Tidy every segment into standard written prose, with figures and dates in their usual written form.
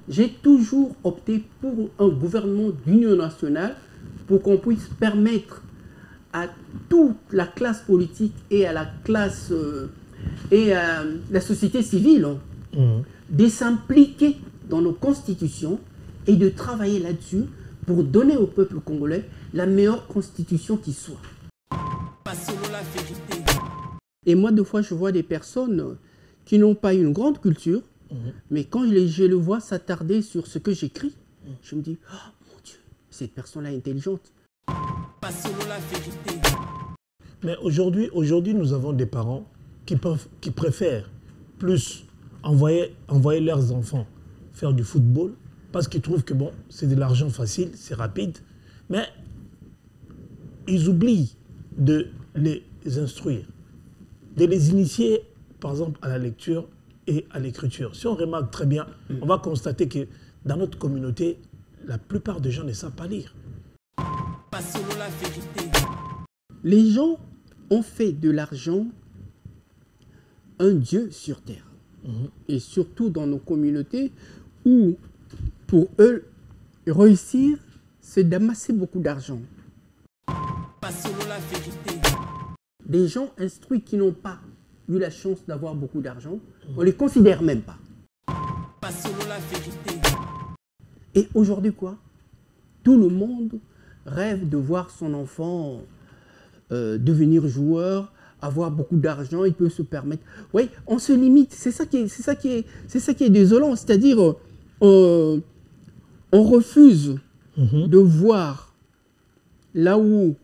J'ai toujours opté pour un gouvernement d'union nationale pour qu'on puisse permettre à toute la classe politique et à la classe et à la société civile de s'impliquer dans nos constitutions et de travailler là-dessus pour donner au peuple congolais la meilleure constitution qui soit. Et moi, des fois, je vois des personnes qui n'ont pas une grande culture, mais quand je le vois s'attarder sur ce que j'écris, je me dis, oh mon Dieu, cette personne-là est intelligente. Mais aujourd'hui, nous avons des parents qui préfèrent plus envoyer leurs enfants faire du football parce qu'ils trouvent que bon, c'est de l'argent facile, c'est rapide, mais ils oublient de les instruire, de les initier, par exemple, à la lecture et à l'écriture. Si on remarque très bien, on va constater que dans notre communauté, la plupart des gens ne savent pas lire. Les gens ont fait de l'argent un dieu sur terre. Et surtout dans nos communautés où, pour eux, réussir, c'est d'amasser beaucoup d'argent. Les gens instruits qui n'ont pas eu la chance d'avoir beaucoup d'argent, on ne les considère même pas. Et aujourd'hui, quoi? Tout le monde rêve de voir son enfant devenir joueur, avoir beaucoup d'argent, il peut se permettre. Oui, on se limite. C'est ça qui est désolant. C'est-à-dire, on refuse de voir là où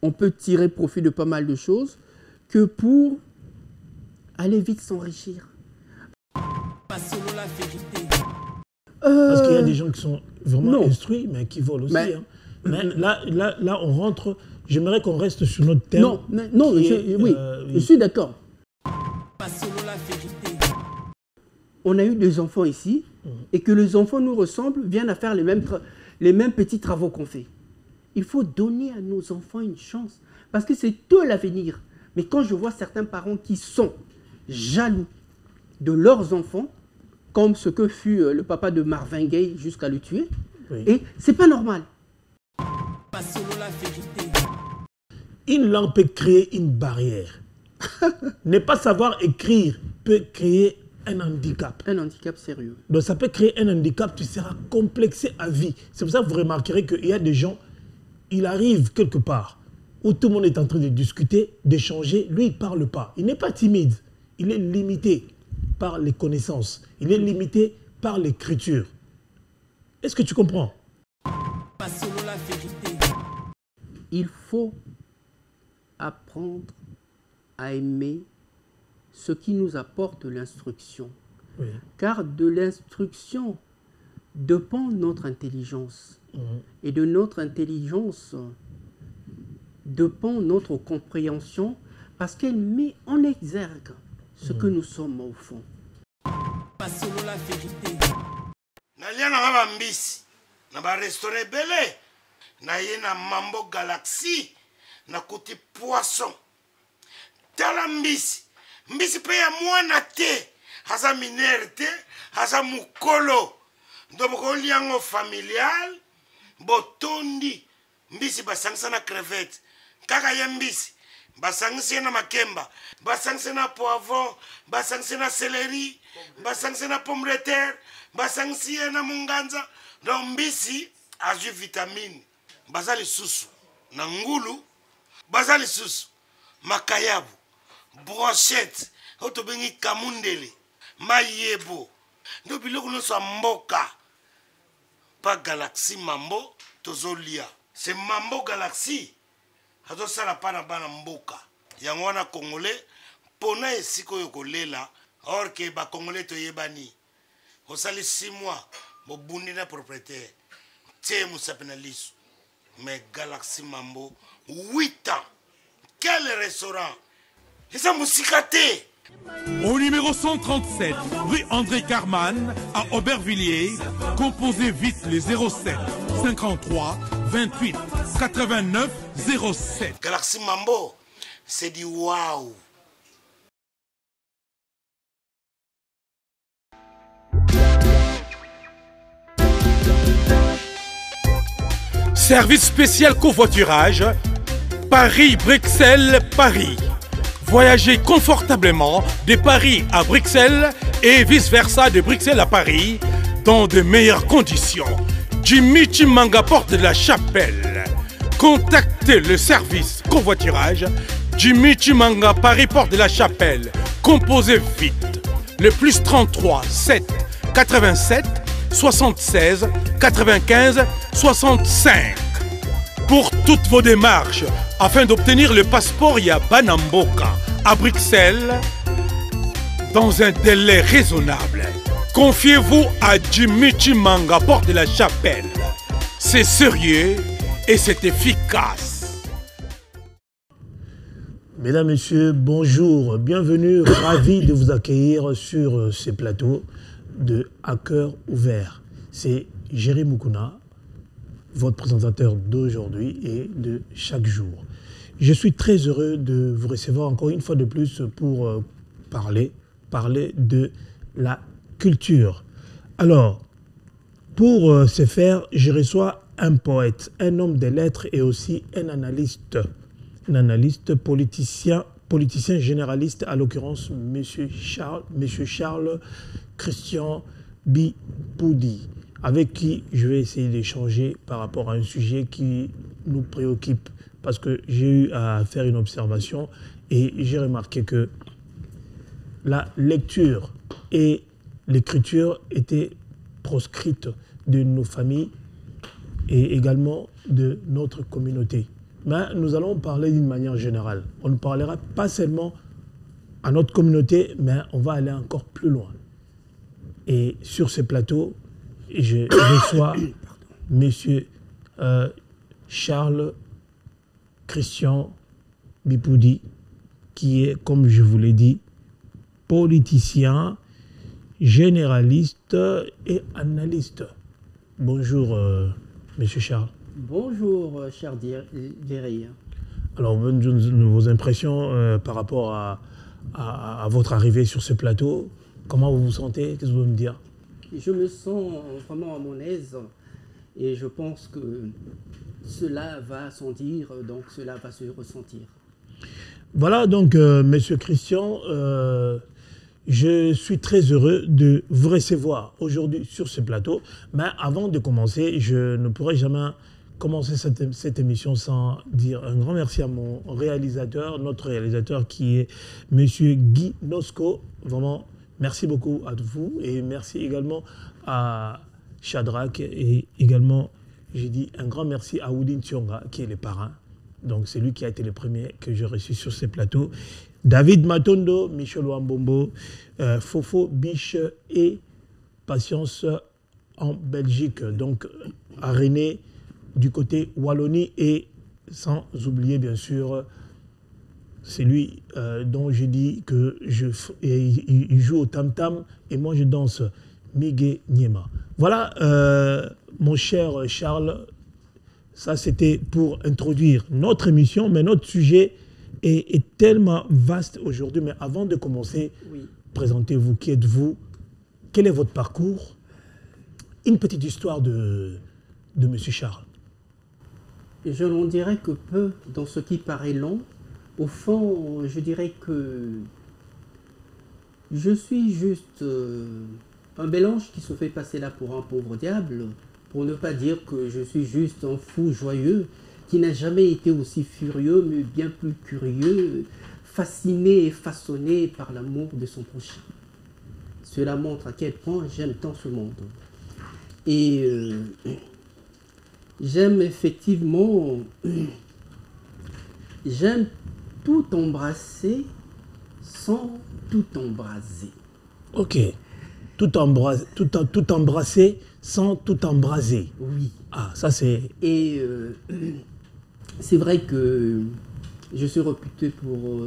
on peut tirer profit de pas mal de choses que pour aller vite s'enrichir. Parce qu'il y a des gens qui sont vraiment instruits, mais qui volent aussi. Mais là, on rentre... J'aimerais qu'on reste sur notre thème. Je suis d'accord. On a eu des enfants ici, et que les enfants nous ressemblent, viennent à faire les mêmes petits travaux qu'on fait. Il faut donner à nos enfants une chance, parce que c'est eux l'avenir. Mais quand je vois certains parents qui sont jaloux de leurs enfants, comme ce que fut le papa de Marvin Gaye jusqu'à le tuer, et c'est pas normal. Une langue peut créer une barrière. Ne pas savoir écrire peut créer un handicap. Un handicap sérieux. Donc ça peut créer un handicap, tu seras complexé à vie. C'est pour ça que vous remarquerez qu'il y a des gens, il arrive quelque part où tout le monde est en train de discuter, d'échanger. Lui, il ne parle pas. Il n'est pas timide. Il est limité par les connaissances. Il est limité par l'écriture. Est-ce que tu comprends? Il faut apprendre à aimer ce qui nous apporte l'instruction. Car de l'instruction dépend notre intelligence. Et de notre intelligence dépend notre compréhension parce qu'elle met en exergue ce que nous sommes au fond. Nalia na ba mbisi na ba restaurant belé na ye na Mambo Galaxy na kuti poisson tala mbisi pe ya mwana te haza minere te haza mukolo ndoboko liango familial botondi mbisi basangisa na crevette kaka ya mbisi basangisi na makemba basangisi na poivron basangisi na céleri basangisi na pomme de terre basangisi na munganza donc mbisi azu vitamine bazali susu na ngulu bazali susu makayabu brochette oto bengi kamundele mayebo ndo biloko nyonso mboka pa Galaxy Mambo tozolia c'est Mambo Galaxy azosala pana bana mboka yango wana congolais pona esika oyo kolela or ke ba congolais toyebani osali 6 mois bobundi na propriétaire tie musapena liso mais Galaxy Mambo 8 ans quel restaurant et ça musicate. Au numéro 137, rue André Carman, à Aubervilliers, composez vite les 07 53 28 89 07. Galaxy Mambo, c'est du waouh. Service spécial covoiturage, Paris-Bruxelles-Paris. Voyagez confortablement de Paris à Bruxelles et vice-versa de Bruxelles à Paris dans de meilleures conditions. Jimmy Chimanga, porte de la Chapelle. Contactez le service covoiturage Jimmy Chimanga, Paris, porte de la Chapelle. Composez vite. Le plus 33 7 87 76 95 65. Pour toutes vos démarches, afin d'obtenir le passeport Yabanamboka à Bruxelles, dans un délai raisonnable, confiez-vous à Jimmy Chimanga, porte de la Chapelle. C'est sérieux et c'est efficace. Mesdames, Messieurs, bonjour, bienvenue, ravi de vous accueillir sur ces plateaux de À cœur ouvert. C'est Jerry Mukuna, votre présentateur d'aujourd'hui et de chaque jour. Je suis très heureux de vous recevoir encore une fois de plus pour parler de la culture. Alors, pour ce faire, je reçois un poète, un homme des lettres et aussi un analyste politicien généraliste, à l'occurrence M. Charles Christian Bipoudi, avec qui je vais essayer d'échanger par rapport à un sujet qui nous préoccupe. Parce que j'ai eu à faire une observation et j'ai remarqué que la lecture et l'écriture étaient proscrites de nos familles et également de notre communauté. Mais nous allons parler d'une manière générale. On ne parlera pas seulement à notre communauté, mais on va aller encore plus loin. Et sur ce plateau, je reçois M. Charles Christian Bipoudi, qui est, comme je vous l'ai dit, politicien, généraliste et analyste. Bonjour, M. Charles. Bonjour, cher Jerry. Alors, vos impressions par rapport à votre arrivée sur ce plateau, comment vous vous sentez? Qu'est-ce que vous pouvez me dire? Je me sens vraiment à mon aise et je pense que cela va s'en dire, donc cela va se ressentir. Voilà, donc, Monsieur Christian, je suis très heureux de vous recevoir aujourd'hui sur ce plateau. Mais avant de commencer, je ne pourrais jamais commencer cette émission sans dire un grand merci à mon réalisateur, notre réalisateur qui est Monsieur Guy Nosco. Vraiment, merci beaucoup à vous et merci également à Shadrach et également, j'ai dit un grand merci à Oudin Tionga qui est le parrain. Donc c'est lui qui a été le premier que j'ai reçu sur ces plateaux. David Matondo, Michel Wambombo, Fofo Biche et Patience en Belgique. Donc à René du côté Wallonie et sans oublier bien sûr c'est lui dont j'ai dit que il joue au tam-tam et moi je danse Miguel Niema. Voilà mon cher Charles, ça c'était pour introduire notre émission, mais notre sujet est tellement vaste aujourd'hui. Mais avant de commencer, oui. Présentez-vous, qui êtes-vous? Quel est votre parcours? Une petite histoire de M. Charles. Je n'en dirais que peu dans ce qui paraît long. Au fond, je dirais que je suis juste un mélange qui se fait passer là pour un pauvre diable, pour ne pas dire que je suis juste un fou joyeux qui n'a jamais été aussi furieux, mais bien plus curieux, fasciné et façonné par l'amour de son prochain. Cela montre à quel point j'aime tant ce monde. Et j'aime effectivement, j'aime tout embrasser sans tout embraser. Ok. Tout embrasser sans tout embraser. Oui. Ah, ça c'est... Et c'est vrai que je suis réputé pour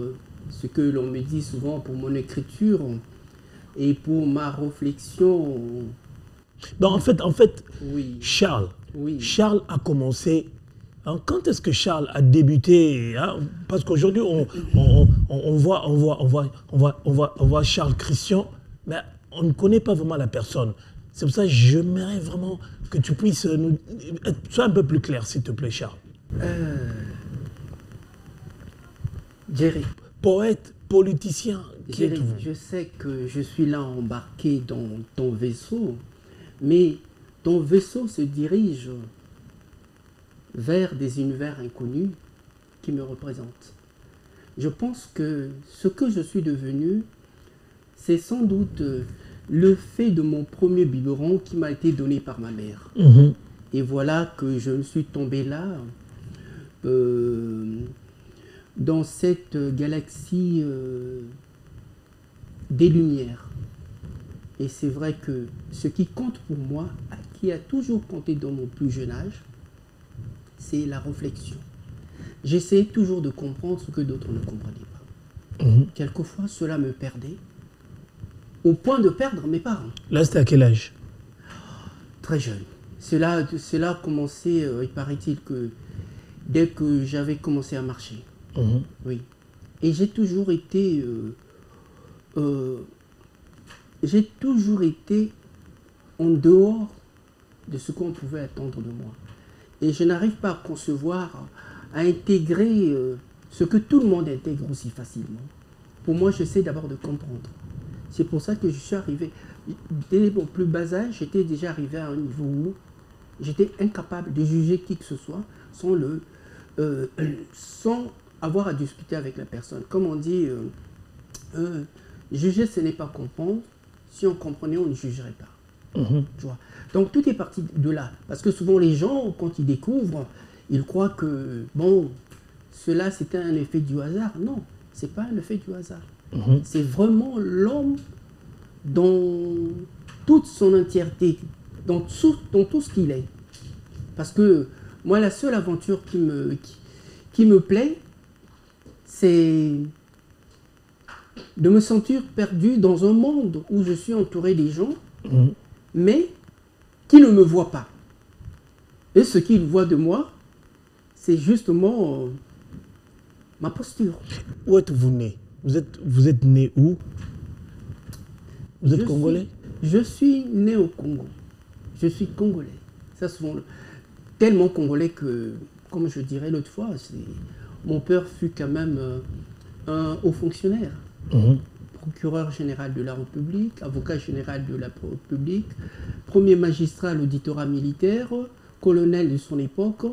ce que l'on me dit souvent, pour mon écriture et pour ma réflexion. Ben, en fait oui. Charles, oui. Charles a commencé... Hein, quand est-ce que Charles a débuté hein, parce qu'aujourd'hui, on voit Charles Christian, mais on ne connaît pas vraiment la personne. C'est pour ça que j'aimerais vraiment que tu puisses nous... Sois un peu plus clair, s'il te plaît, Charles. Jerry, Poète, politicien, qui Jerry, êtes-vous? je sais que je suis là embarqué dans ton vaisseau, mais ton vaisseau se dirige vers des univers inconnus qui me représentent. Je pense que ce que je suis devenu, c'est sans doute le fait de mon premier biberon qui m'a été donné par ma mère. Mhm. Et voilà que je me suis tombé là, dans cette galaxie des lumières. Et c'est vrai que ce qui compte pour moi, qui a toujours compté dans mon plus jeune âge, c'est la réflexion. J'essayais toujours de comprendre ce que d'autres ne comprenaient pas. Mhm. Quelquefois, cela me perdait, au point de perdre mes parents. Là, c'était à quel âge? Très jeune. Cela a commencé, il paraît-il, que dès que j'avais commencé à marcher. Mhm. Oui. Et j'ai toujours été en dehors de ce qu'on pouvait attendre de moi. Et je n'arrive pas à concevoir, à intégrer ce que tout le monde intègre aussi facilement. Pour moi, j'essaie d'abord de comprendre. C'est pour ça que je suis arrivé, dès mon plus bas âge, j'étais déjà arrivé à un niveau où j'étais incapable de juger qui que ce soit sans avoir à discuter avec la personne. Comme on dit, juger, ce n'est pas comprendre. Si on comprenait, on ne jugerait pas. Mhm. Tu vois. Donc tout est parti de là. Parce que souvent les gens, quand ils découvrent, ils croient que, bon, cela c'était un effet du hasard. Non, ce n'est pas un effet du hasard. Mhm. C'est vraiment l'homme dans toute son entièreté, dans tout ce qu'il est. Parce que moi, la seule aventure qui me plaît, c'est de me sentir perdu dans un monde où je suis entouré des gens, Mhm. mais qui ne me voient pas. Et ce qu'ils voient de moi, c'est justement ma posture. Où êtes-vous né? Vous êtes né où? Vous êtes congolais? Je suis né au Congo. Je suis congolais. Ça, souvent, tellement congolais que, comme je dirais l'autre fois, mon père fut quand même un haut fonctionnaire. Mhm. Procureur général de la République, avocat général de la République, premier magistrat à l'auditorat militaire, colonel de son époque,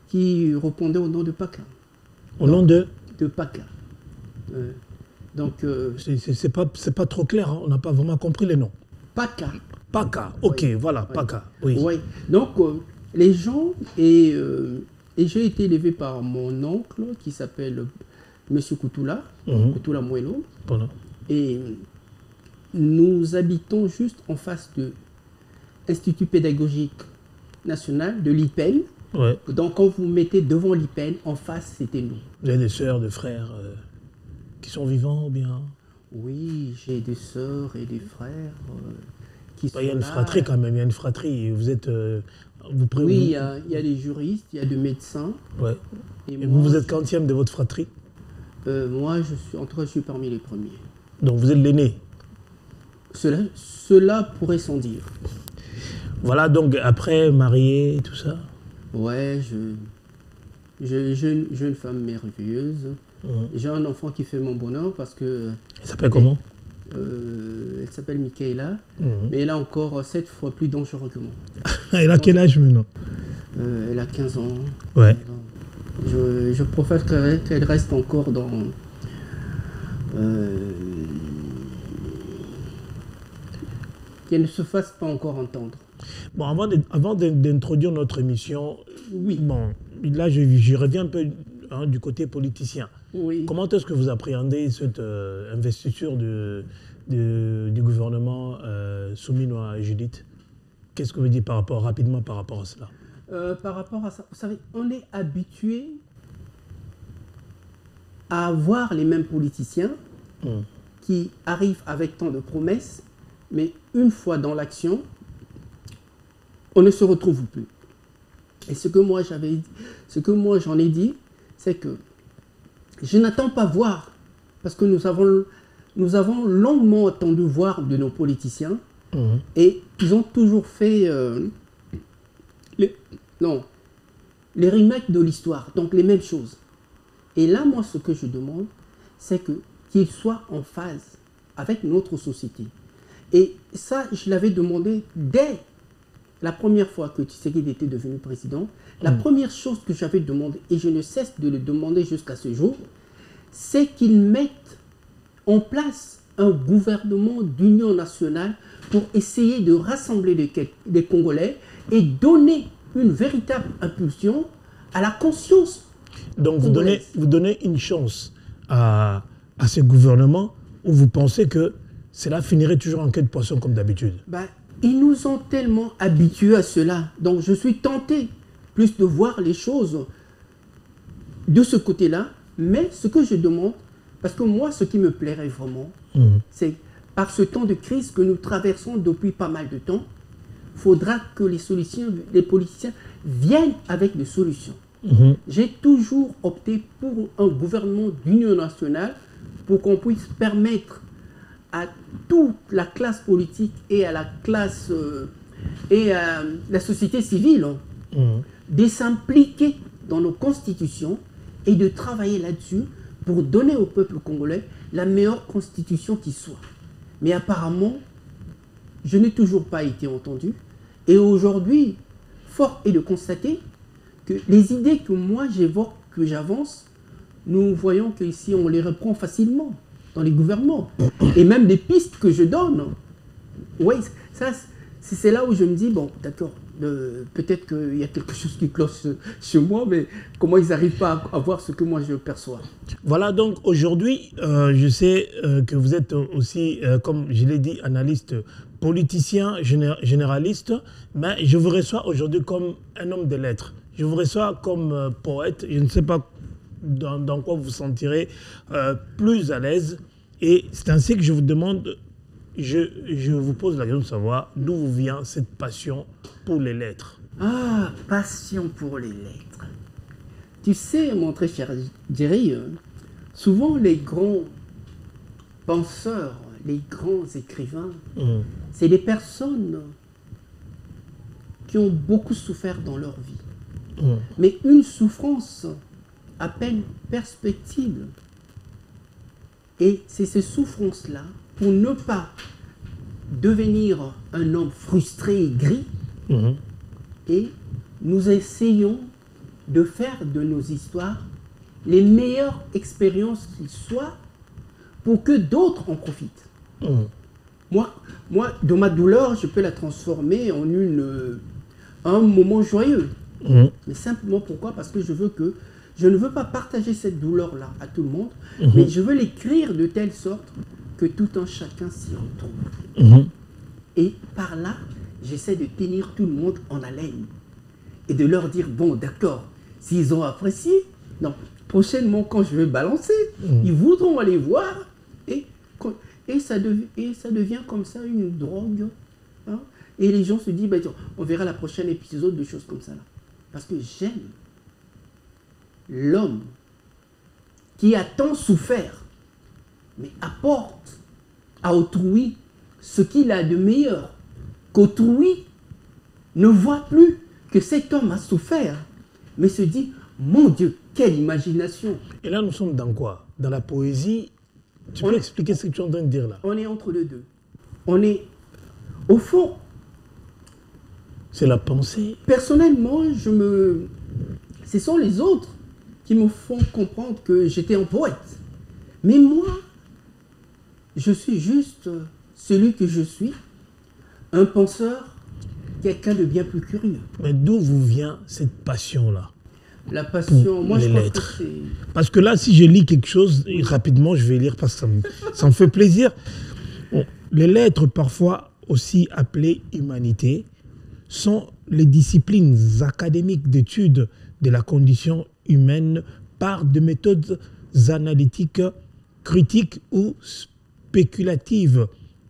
qui répondait au nom de Paca. Au nom de... De Paca. Donc, C'est pas trop clair, hein. On n'a pas vraiment compris les noms. Paca. Paca, ok, Oui. voilà, Oui. Paca, oui. Ouais. Donc, les gens, et j'ai été élevé par mon oncle qui s'appelle Monsieur Koutoula, Mhm. Koutoula Mouelo, Voilà. et nous habitons juste en face de l'Institut pédagogique national de l'IPEN. Ouais. Donc, quand vous mettez devant l'IPEN, en face, c'était nous. Vous avez des sœurs, des frères qui sont vivants ou bien... Oui, j'ai des sœurs et des frères qui sont Il y a une là. fratrie quand même, il y a une fratrie. Vous êtes... Oui, il y a des juristes, il y a des médecins. Ouais. Et Et moi, vous êtes quantième de votre fratrie? moi, je suis parmi les premiers. Donc vous êtes l'aîné. Cela pourrait s'en dire. Voilà, donc après, marié, tout ça. Ouais, j'ai une femme merveilleuse. Mhm. J'ai un enfant qui fait mon bonheur parce que Elle s'appelle comment? elle s'appelle Michaela, Mhm. mais elle a encore 7 fois plus dangereux que moi. Elle a quel âge maintenant? Elle a 15 ans. Ouais. Je préfère qu'elle reste encore dans... qu'elle ne se fasse pas encore entendre. Bon, avant d'introduire notre émission, Oui. bon, là, je reviens un peu hein, du côté politicien. Oui. Comment est-ce que vous appréhendez cette investiture du gouvernement Soumino à Judith? Qu'est-ce que vous dites rapidement par rapport à cela? Par rapport à ça, vous savez, on est habitué à voir les mêmes politiciens qui arrivent avec tant de promesses, mais une fois dans l'action, on ne se retrouve plus. Et ce que moi j'en ai dit, c'est que je n'attends pas voir, parce que nous avons longuement attendu voir de nos politiciens, Et ils ont toujours fait les remakes de l'histoire, donc les mêmes choses. Et là, moi, ce que je demande, c'est qu'ils soient en phase avec notre société. Et ça, je l'avais demandé dès la première fois que Tshisekedi était devenu président. La première chose que j'avais demandé, et je ne cesse de le demander jusqu'à ce jour, c'est qu'ils mettent en place un gouvernement d'union nationale pour essayer de rassembler les Congolais et donner une véritable impulsion à la conscience. Donc vous donnez une chance à ce gouvernement où vous pensez que cela finirait toujours en queue de poisson comme d'habitude? Ils nous ont tellement habitués à cela. Donc je suis tenté plus de voir les choses de ce côté-là. Mais ce que je demande, parce que moi, ce qui me plairait vraiment, c'est par ce temps de crise que nous traversons depuis pas mal de temps, il faudra que les politiciens viennent avec des solutions. J'ai toujours opté pour un gouvernement d'union nationale pour qu'on puisse permettre à toute la classe politique et à la classe et à la société civile de s'impliquer dans nos constitutions et de travailler là-dessus pour donner au peuple congolais la meilleure constitution qui soit. Mais apparemment, je n'ai toujours pas été entendu. Et aujourd'hui, fort est de constater que les idées que moi j'évoque, que j'avance, nous voyons qu'ici on les reprend facilement dans les gouvernements. Et même des pistes que je donne. Oui, ça, c'est là où je me dis, bon, d'accord, peut-être qu'il y a quelque chose qui cloche chez moi, mais comment ils n'arrivent pas à voir ce que moi je perçois. Voilà, donc aujourd'hui, je sais que vous êtes aussi, comme je l'ai dit, analyste, politicien, généraliste, mais je vous reçois aujourd'hui comme un homme de lettres. Je vous reçois comme poète. Je ne sais pas dans quoi vous vous sentirez plus à l'aise. Et c'est ainsi que je vous demande, je vous pose la question de savoir d'où vous vient cette passion pour les lettres. Ah, passion pour les lettres. Tu sais, mon très cher Jerry, souvent les grands penseurs, les grands écrivains, c'est des personnes qui ont beaucoup souffert dans leur vie. Mais une souffrance à peine perspective. Et c'est ces souffrances-là, pour ne pas devenir un homme frustré et gris, et nous essayons de faire de nos histoires les meilleures expériences qui soient pour que d'autres en profitent. Moi, dans ma douleur, je peux la transformer en un moment joyeux. Mais simplement pourquoi? Parce que je ne veux pas partager cette douleur-là à tout le monde, mais je veux l'écrire de telle sorte que tout un chacun s'y retrouve. Et par là, j'essaie de tenir tout le monde en haleine et de leur dire, bon, d'accord, s'ils ont apprécié, non, prochainement, quand je vais balancer, ils voudront aller voir et ça devient comme ça une drogue. Hein? Et les gens se disent, bah, on verra la prochaine épisode de choses comme ça. Là. Parce que j'aime l'homme qui a tant souffert, mais apporte à autrui ce qu'il a de meilleur, qu'autrui ne voit plus que cet homme a souffert, mais se dit, mon Dieu, quelle imagination. Et là, nous sommes dans quoi? Dans la poésie? Tu peux expliquer ce que tu es en train de dire là? On est entre les deux. On est, au fond... C'est la pensée. Personnellement, ce sont les autres qui me font comprendre que j'étais un poète. Mais moi, je suis juste celui que je suis, un penseur, quelqu'un de bien plus curieux. Mais d'où vous vient cette passion-là? La passion, moi je pense que c'est... Parce que là, si je lis quelque chose, rapidement, je vais lire parce que ça me fait plaisir. Bon, les lettres, parfois aussi appelées humanité, sont les disciplines académiques d'études de la condition humaine par des méthodes analytiques, critiques ou spéculatives,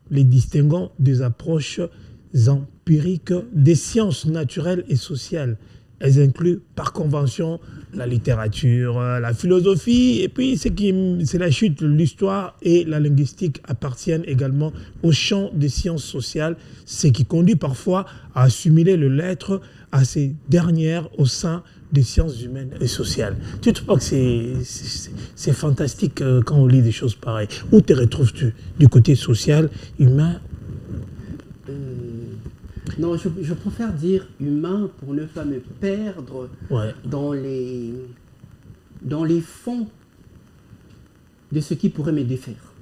les distinguant des approches empiriques des sciences naturelles et sociales. Elles incluent par convention la littérature, la philosophie, et puis c'est la chute, l'histoire et la linguistique appartiennent également au champ des sciences sociales, ce qui conduit parfois à assimiler le lettre à ces dernières au sein des sciences humaines et sociales. Tu ne trouves pas que c'est fantastique quand on lit des choses pareilles? Où te retrouves-tu du côté social, humain? Non, je préfère dire humain pour ne pas me perdre dans les fonds de ce qui pourrait me défaire.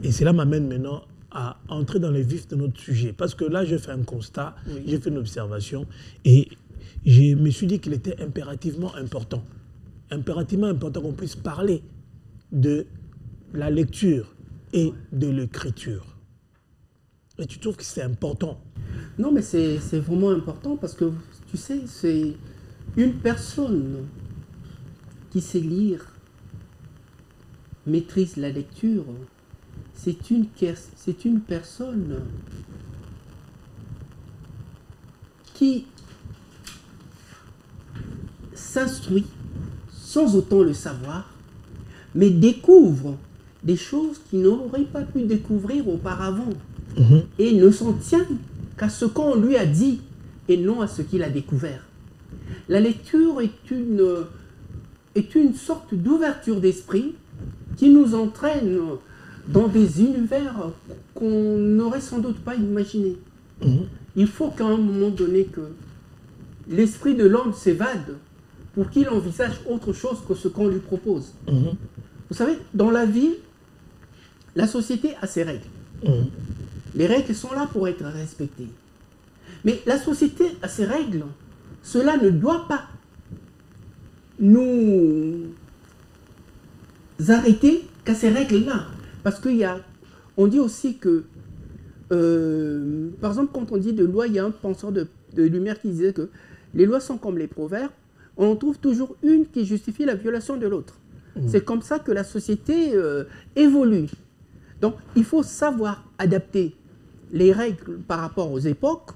Et cela m'amène maintenant à entrer dans les vifs de notre sujet. Parce que là, j'ai fait un constat, j'ai fait une observation et je me suis dit qu'il était impérativement important qu'on puisse parler de la lecture et de l'écriture. Et tu trouves que c'est important? Non, mais c'est vraiment important parce que, tu sais, c'est une personne qui sait lire, maîtrise la lecture. C'est une personne qui s'instruit sans autant le savoir, mais découvre des choses qu'il n'aurait pas pu découvrir auparavant. Et ne s'en tient qu'à ce qu'on lui a dit et non à ce qu'il a découvert. La lecture est une sorte d'ouverture d'esprit qui nous entraîne dans des univers qu'on n'aurait sans doute pas imaginés. Il faut qu'à un moment donné que l'esprit de l'homme s'évade pour qu'il envisage autre chose que ce qu'on lui propose. Vous savez, dans la vie, la société a ses règles. Les règles sont là pour être respectées. Mais la société a ses règles. Cela ne doit pas nous arrêter qu'à ces règles-là. Parce on dit aussi que, par exemple, quand on dit de loi, il y a un penseur de Lumière qui disait que les lois sont comme les proverbes, on en trouve toujours une qui justifie la violation de l'autre. C'est comme ça que la société évolue. Donc, il faut savoir adapter les règles par rapport aux époques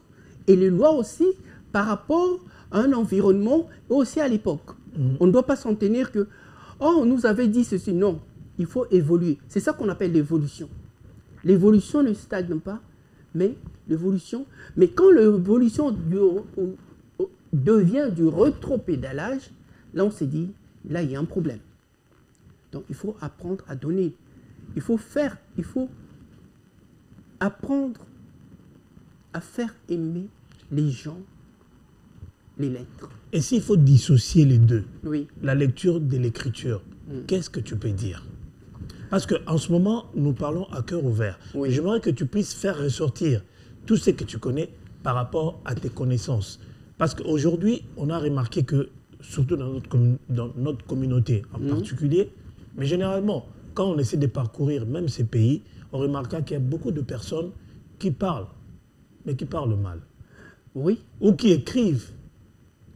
et les lois aussi par rapport à un environnement et aussi à l'époque. On ne doit pas s'en tenir que « Oh, on nous avait dit ceci ». Non, il faut évoluer. C'est ça qu'on appelle l'évolution. L'évolution ne stagne pas, mais l'évolution... Mais quand l'évolution devient du rétropédalage, là on s'est dit, là il y a un problème. Donc il faut apprendre à donner. Il faut apprendre à faire aimer les gens, les lettres. Et s'il faut dissocier les deux, la lecture de l'écriture, qu'est-ce que tu peux dire? Parce qu'en ce moment, nous parlons à cœur ouvert. J'aimerais que tu puisses faire ressortir tout ce que tu connais par rapport à tes connaissances. Parce qu'aujourd'hui, on a remarqué que, surtout dans notre communauté en particulier, mais généralement, quand on essaie de parcourir même ces pays, on remarquera qu'il y a beaucoup de personnes qui parlent, mais qui parlent mal. Oui. Ou qui écrivent,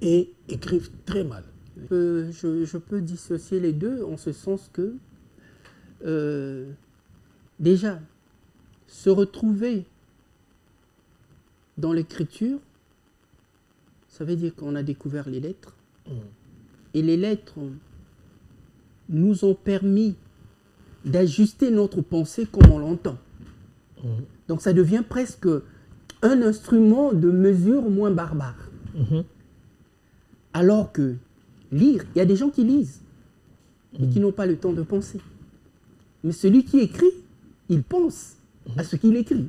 et écrivent très mal. Je peux dissocier les deux en ce sens que, déjà, se retrouver dans l'écriture, ça veut dire qu'on a découvert les lettres. Et les lettres nous ont permis d'ajuster notre pensée comme on l'entend. Donc ça devient presque un instrument de mesure moins barbare. Alors que lire, il y a des gens qui lisent, mais qui n'ont pas le temps de penser. Mais celui qui écrit, il pense à ce qu'il écrit.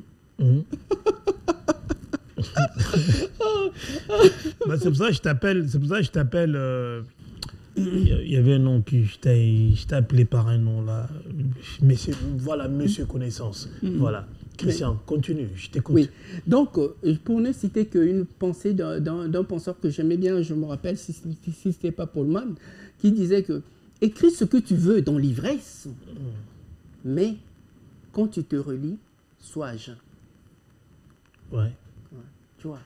C'est pour ça que je t'appelle. Il y avait un nom que je t'ai appelé par un nom là. Monsieur Connaissance. Voilà. Christian, continue, je t'écoute. Oui. Donc, pour ne citer qu'une pensée d'un penseur que j'aimais bien, je me rappelle, si ce n'était pas Paulman, qui disait que écris ce que tu veux dans l'ivresse, mais quand tu te relis, sois à jeun. Ouais. Tu vois.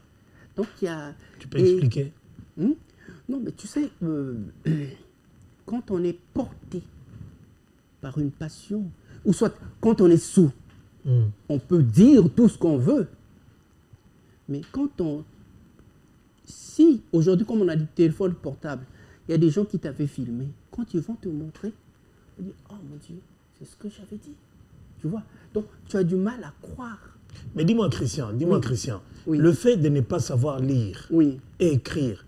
Donc, il y a... Tu peux expliquer? Non, mais tu sais, quand on est porté par une passion, ou soit quand on est sourd, on peut dire tout ce qu'on veut. Mais quand si, aujourd'hui, comme on a des téléphones portables, il y a des gens qui t'avaient filmé. Quand ils vont te montrer, tu dis, oh mon Dieu, c'est ce que j'avais dit. Tu vois? Donc, tu as du mal à croire. Mais dis-moi, Christian, Oui. le fait de ne pas savoir lire Oui. et écrire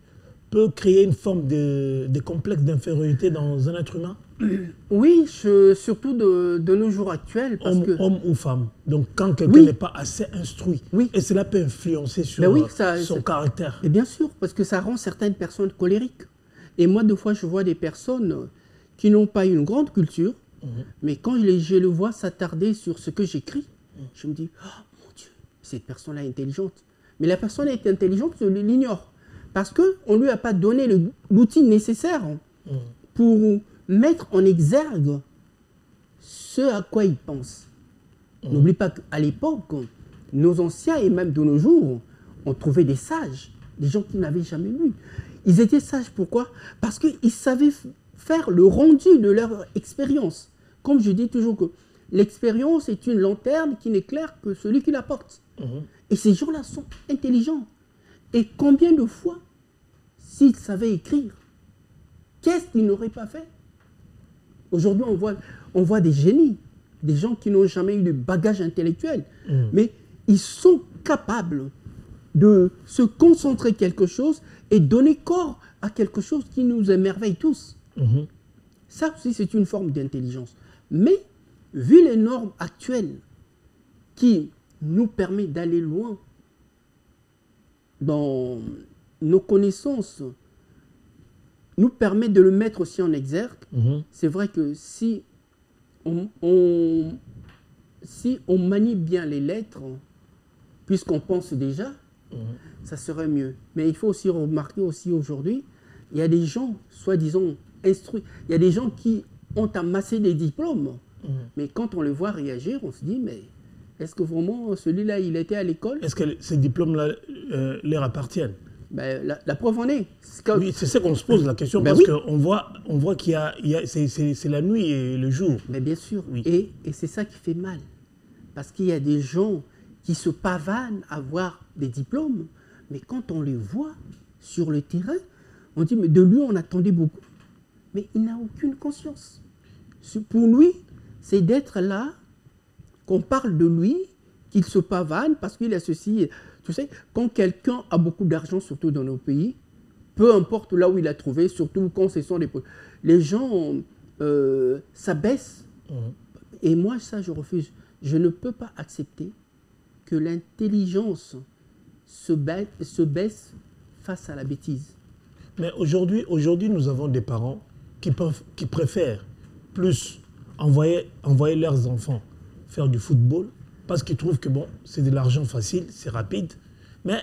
peut créer une forme de complexe d'infériorité dans un être humain? Oui, surtout de nos jours actuels. Parce que... Homme ou femme. Donc, quand quelqu'un n'est pas assez instruit, et cela peut influencer sur son caractère. Et bien sûr, parce que ça rend certaines personnes colériques. Et moi, des fois, je vois des personnes qui n'ont pas une grande culture, mais quand je le vois s'attarder sur ce que j'écris, je me dis, oh mon Dieu, cette personne-là est intelligente. Mais la personne est intelligente, je l'ignore. Parce qu'on ne lui a pas donné l'outil nécessaire pour mettre en exergue ce à quoi il pense. N'oublie pas qu'à l'époque, nos anciens et même de nos jours, ont trouvé des sages, des gens qui n'avaient jamais lu. Ils étaient sages, pourquoi? Parce qu'ils savaient faire le rendu de leur expérience. Comme je dis toujours que l'expérience est une lanterne qui n'éclaire que celui qui la porte. Et ces gens-là sont intelligents. Et combien de fois, s'ils savaient écrire, qu'est-ce qu'ils n'auraient pas fait? Aujourd'hui, on voit des génies, des gens qui n'ont jamais eu de bagage intellectuel, mais ils sont capables de se concentrer quelque chose et donner corps à quelque chose qui nous émerveille tous. Ça aussi, c'est une forme d'intelligence. Mais, vu les normes actuelles qui nous permettent d'aller loin dans nos connaissances, nous permettent de le mettre aussi en exergue, c'est vrai que si on manie bien les lettres, puisqu'on pense déjà, ça serait mieux. Mais il faut aussi remarquer aussi aujourd'hui, il y a des gens, soi-disant instruits, il y a des gens qui ont amassé des diplômes, mais quand on les voit réagir, on se dit, mais est-ce que vraiment celui-là, il était à l'école? Est-ce que ces diplômes-là leur appartiennent? Ben, la preuve en est. Oui, c'est ça qu'on se pose la question, parce qu'on voit qu'il y a c'est la nuit et le jour. Mais bien sûr, oui. Et c'est ça qui fait mal. Parce qu'il y a des gens qui se pavanent à avoir des diplômes, mais quand on les voit sur le terrain, on dit, mais de lui, on attendait beaucoup. Mais il n'a aucune conscience. Pour lui, c'est d'être là, qu'on parle de lui, qu'il se pavane parce qu'il a ceci. Tu sais, quand quelqu'un a beaucoup d'argent, surtout dans nos pays, peu importe là où il a trouvé, surtout quand ce sont les gens s'abaissent. Et moi, ça, je refuse. Je ne peux pas accepter que l'intelligence se baisse face à la bêtise. Mais aujourd'hui, nous avons des parents qui préfèrent plus envoyer leurs enfants faire du football parce qu'ils trouvent que bon, c'est de l'argent facile, c'est rapide, mais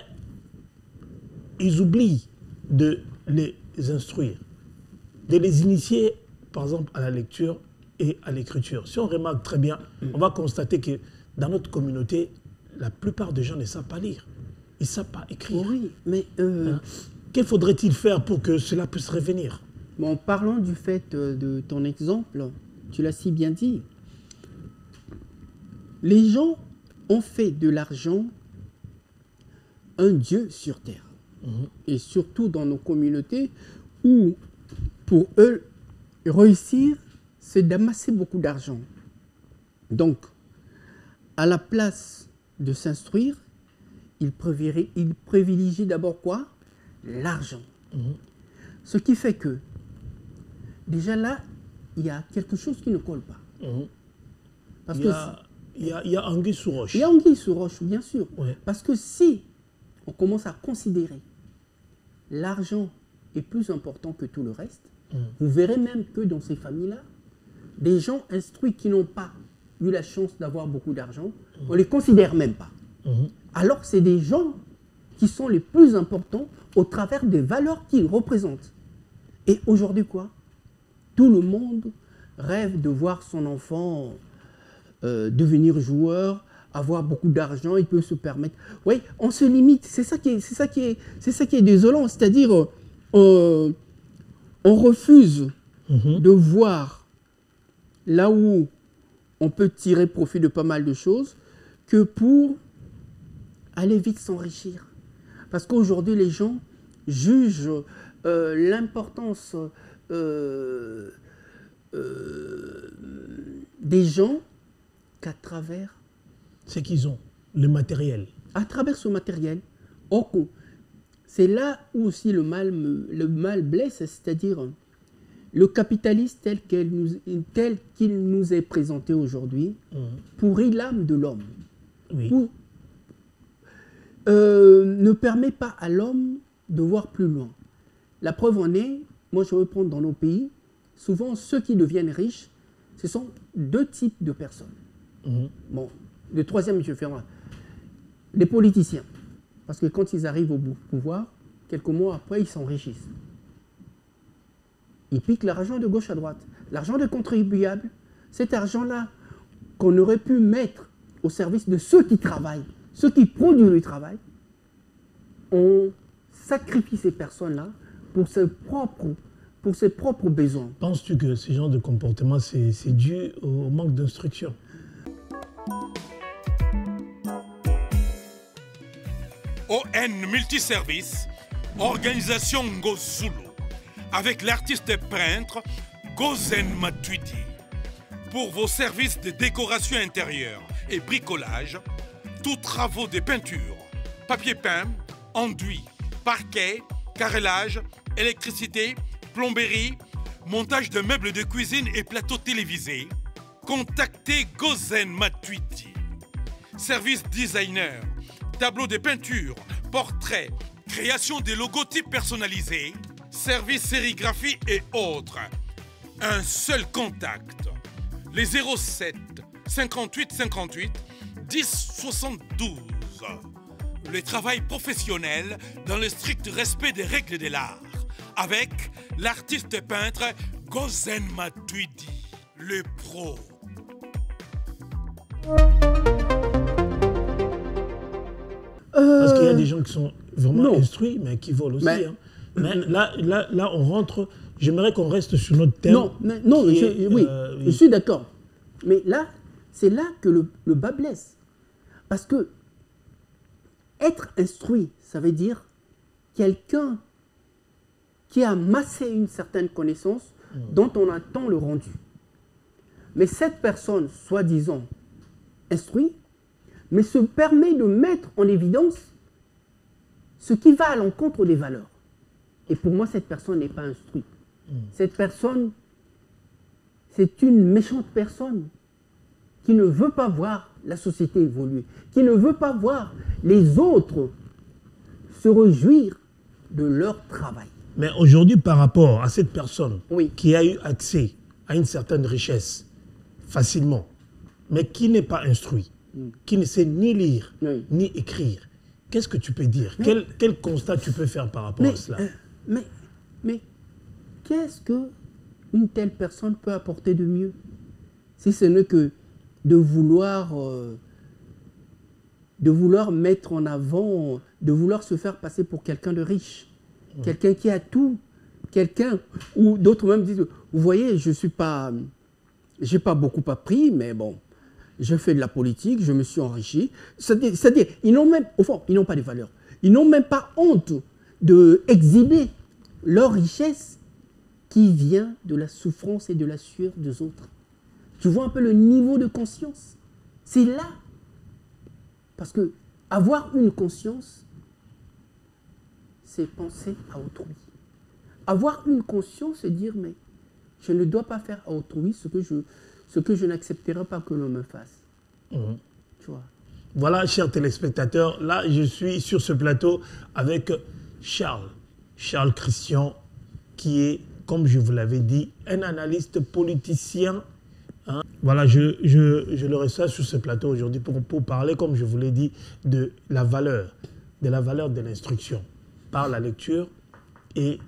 ils oublient de les instruire, de les initier, par exemple, à la lecture et à l'écriture. Si on remarque très bien, on va constater que dans notre communauté, la plupart des gens ne savent pas lire, ils ne savent pas écrire. Oui, mais... Que faudrait-il faire pour que cela puisse revenir? Bon, parlons du fait de ton exemple, tu l'as si bien dit. Les gens ont fait de l'argent un dieu sur terre. Et surtout dans nos communautés où, pour eux, réussir, c'est d'amasser beaucoup d'argent. Donc, à la place de s'instruire, ils privilégient d'abord quoi? L'argent. Ce qui fait que, déjà là, il y a quelque chose qui ne colle pas. Parce il y a anguille sous roche. Il y a anguille sous roche, bien sûr. Ouais. Parce que si on commence à considérer l'argent est plus important que tout le reste, vous verrez même que dans ces familles-là, des gens instruits qui n'ont pas eu la chance d'avoir beaucoup d'argent, on ne les considère même pas. Alors que c'est des gens qui sont les plus importants au travers des valeurs qu'ils représentent. Et aujourd'hui, quoi? Tout le monde rêve de voir son enfant devenir joueur, avoir beaucoup d'argent, il peut se permettre... Oui, on se limite, c'est ça qui est désolant, c'est-à-dire on refuse de voir là où on peut tirer profit de pas mal de choses que pour aller vite s'enrichir. Parce qu'aujourd'hui, les gens jugent l'importance des gens qu'à travers... C'est qu'ils ont, le matériel. À travers ce matériel. C'est là où aussi le mal blesse, c'est-à-dire le capitalisme tel qu'il nous est présenté aujourd'hui pourrit l'âme de l'homme. Oui. Ne permet pas à l'homme de voir plus loin. La preuve en est, moi je vais prendre dans nos pays, souvent ceux qui deviennent riches, ce sont deux types de personnes. Bon, le troisième, je vais faire les politiciens. Parce que quand ils arrivent au pouvoir, quelques mois après, ils s'enrichissent. Ils piquent l'argent de gauche à droite. L'argent des contribuables, cet argent-là qu'on aurait pu mettre au service de ceux qui travaillent, ceux qui produisent le travail, on sacrifie ces personnes-là pour ses propres besoins. Penses-tu que ce genre de comportement, c'est dû au manque d'instruction? ON Multiservice, organisation Ngozulu, avec l'artiste peintre Gozen Matuidi. Pour vos services de décoration intérieure et bricolage, tous travaux de peinture, papier peint, enduit, parquet, carrelage, électricité, plomberie, montage de meubles de cuisine et plateaux télévisés, contactez Gozen Matuidi. Service designer, tableau de peinture, portrait, création de logotypes personnalisés, service sérigraphie et autres. Un seul contact. Les 07 58 58 10 72. Le travail professionnel dans le strict respect des règles de l'art. Avec l'artiste peintre Gozen Matuidi, le pro. Parce qu'il y a des gens qui sont vraiment instruits, mais qui volent aussi. Mais, hein. Mais là, on rentre... J'aimerais qu'on reste sur notre thème. Je suis d'accord. Mais là, c'est là que le bas blesse. Parce que être instruit, ça veut dire quelqu'un qui a amassé une certaine connaissance dont on attend le rendu. Mais cette personne, soi-disant instruite, mais se permet de mettre en évidence ce qui va à l'encontre des valeurs. Et pour moi, cette personne n'est pas instruite. Cette personne, c'est une méchante personne qui ne veut pas voir la société évoluer, qui ne veut pas voir les autres se réjouir de leur travail. Mais aujourd'hui, par rapport à cette personne qui a eu accès à une certaine richesse facilement, mais qui n'est pas instruit, qui ne sait ni lire, ni écrire, qu'est-ce que tu peux dire? Quel constat tu peux faire par rapport à cela? Mais qu'est-ce qu'une telle personne peut apporter de mieux? Si ce n'est que de vouloir mettre en avant, de vouloir se faire passer pour quelqu'un de riche, quelqu'un qui a tout, quelqu'un, ou d'autres même disent, vous voyez, j'ai pas beaucoup appris, mais bon, je fais de la politique, je me suis enrichi. C'est-à-dire, ils n'ont même, au fond, ils n'ont pas de valeur. Ils n'ont même pas honte d'exhiber leur richesse qui vient de la souffrance et de la sueur des autres. Tu vois un peu le niveau de conscience? C'est là. Parce que avoir une conscience, c'est penser à autrui. Avoir une conscience, c'est dire, mais je ne dois pas faire à autrui ce que je n'accepterai pas que l'on me fasse. Tu vois. Voilà, chers téléspectateurs, là, je suis sur ce plateau avec Charles Christian, qui est, comme je vous l'avais dit, un analyste politicien. Hein. Voilà, je le reçois sur ce plateau aujourd'hui pour parler, comme je vous l'ai dit, de la valeur de l'instruction par la lecture et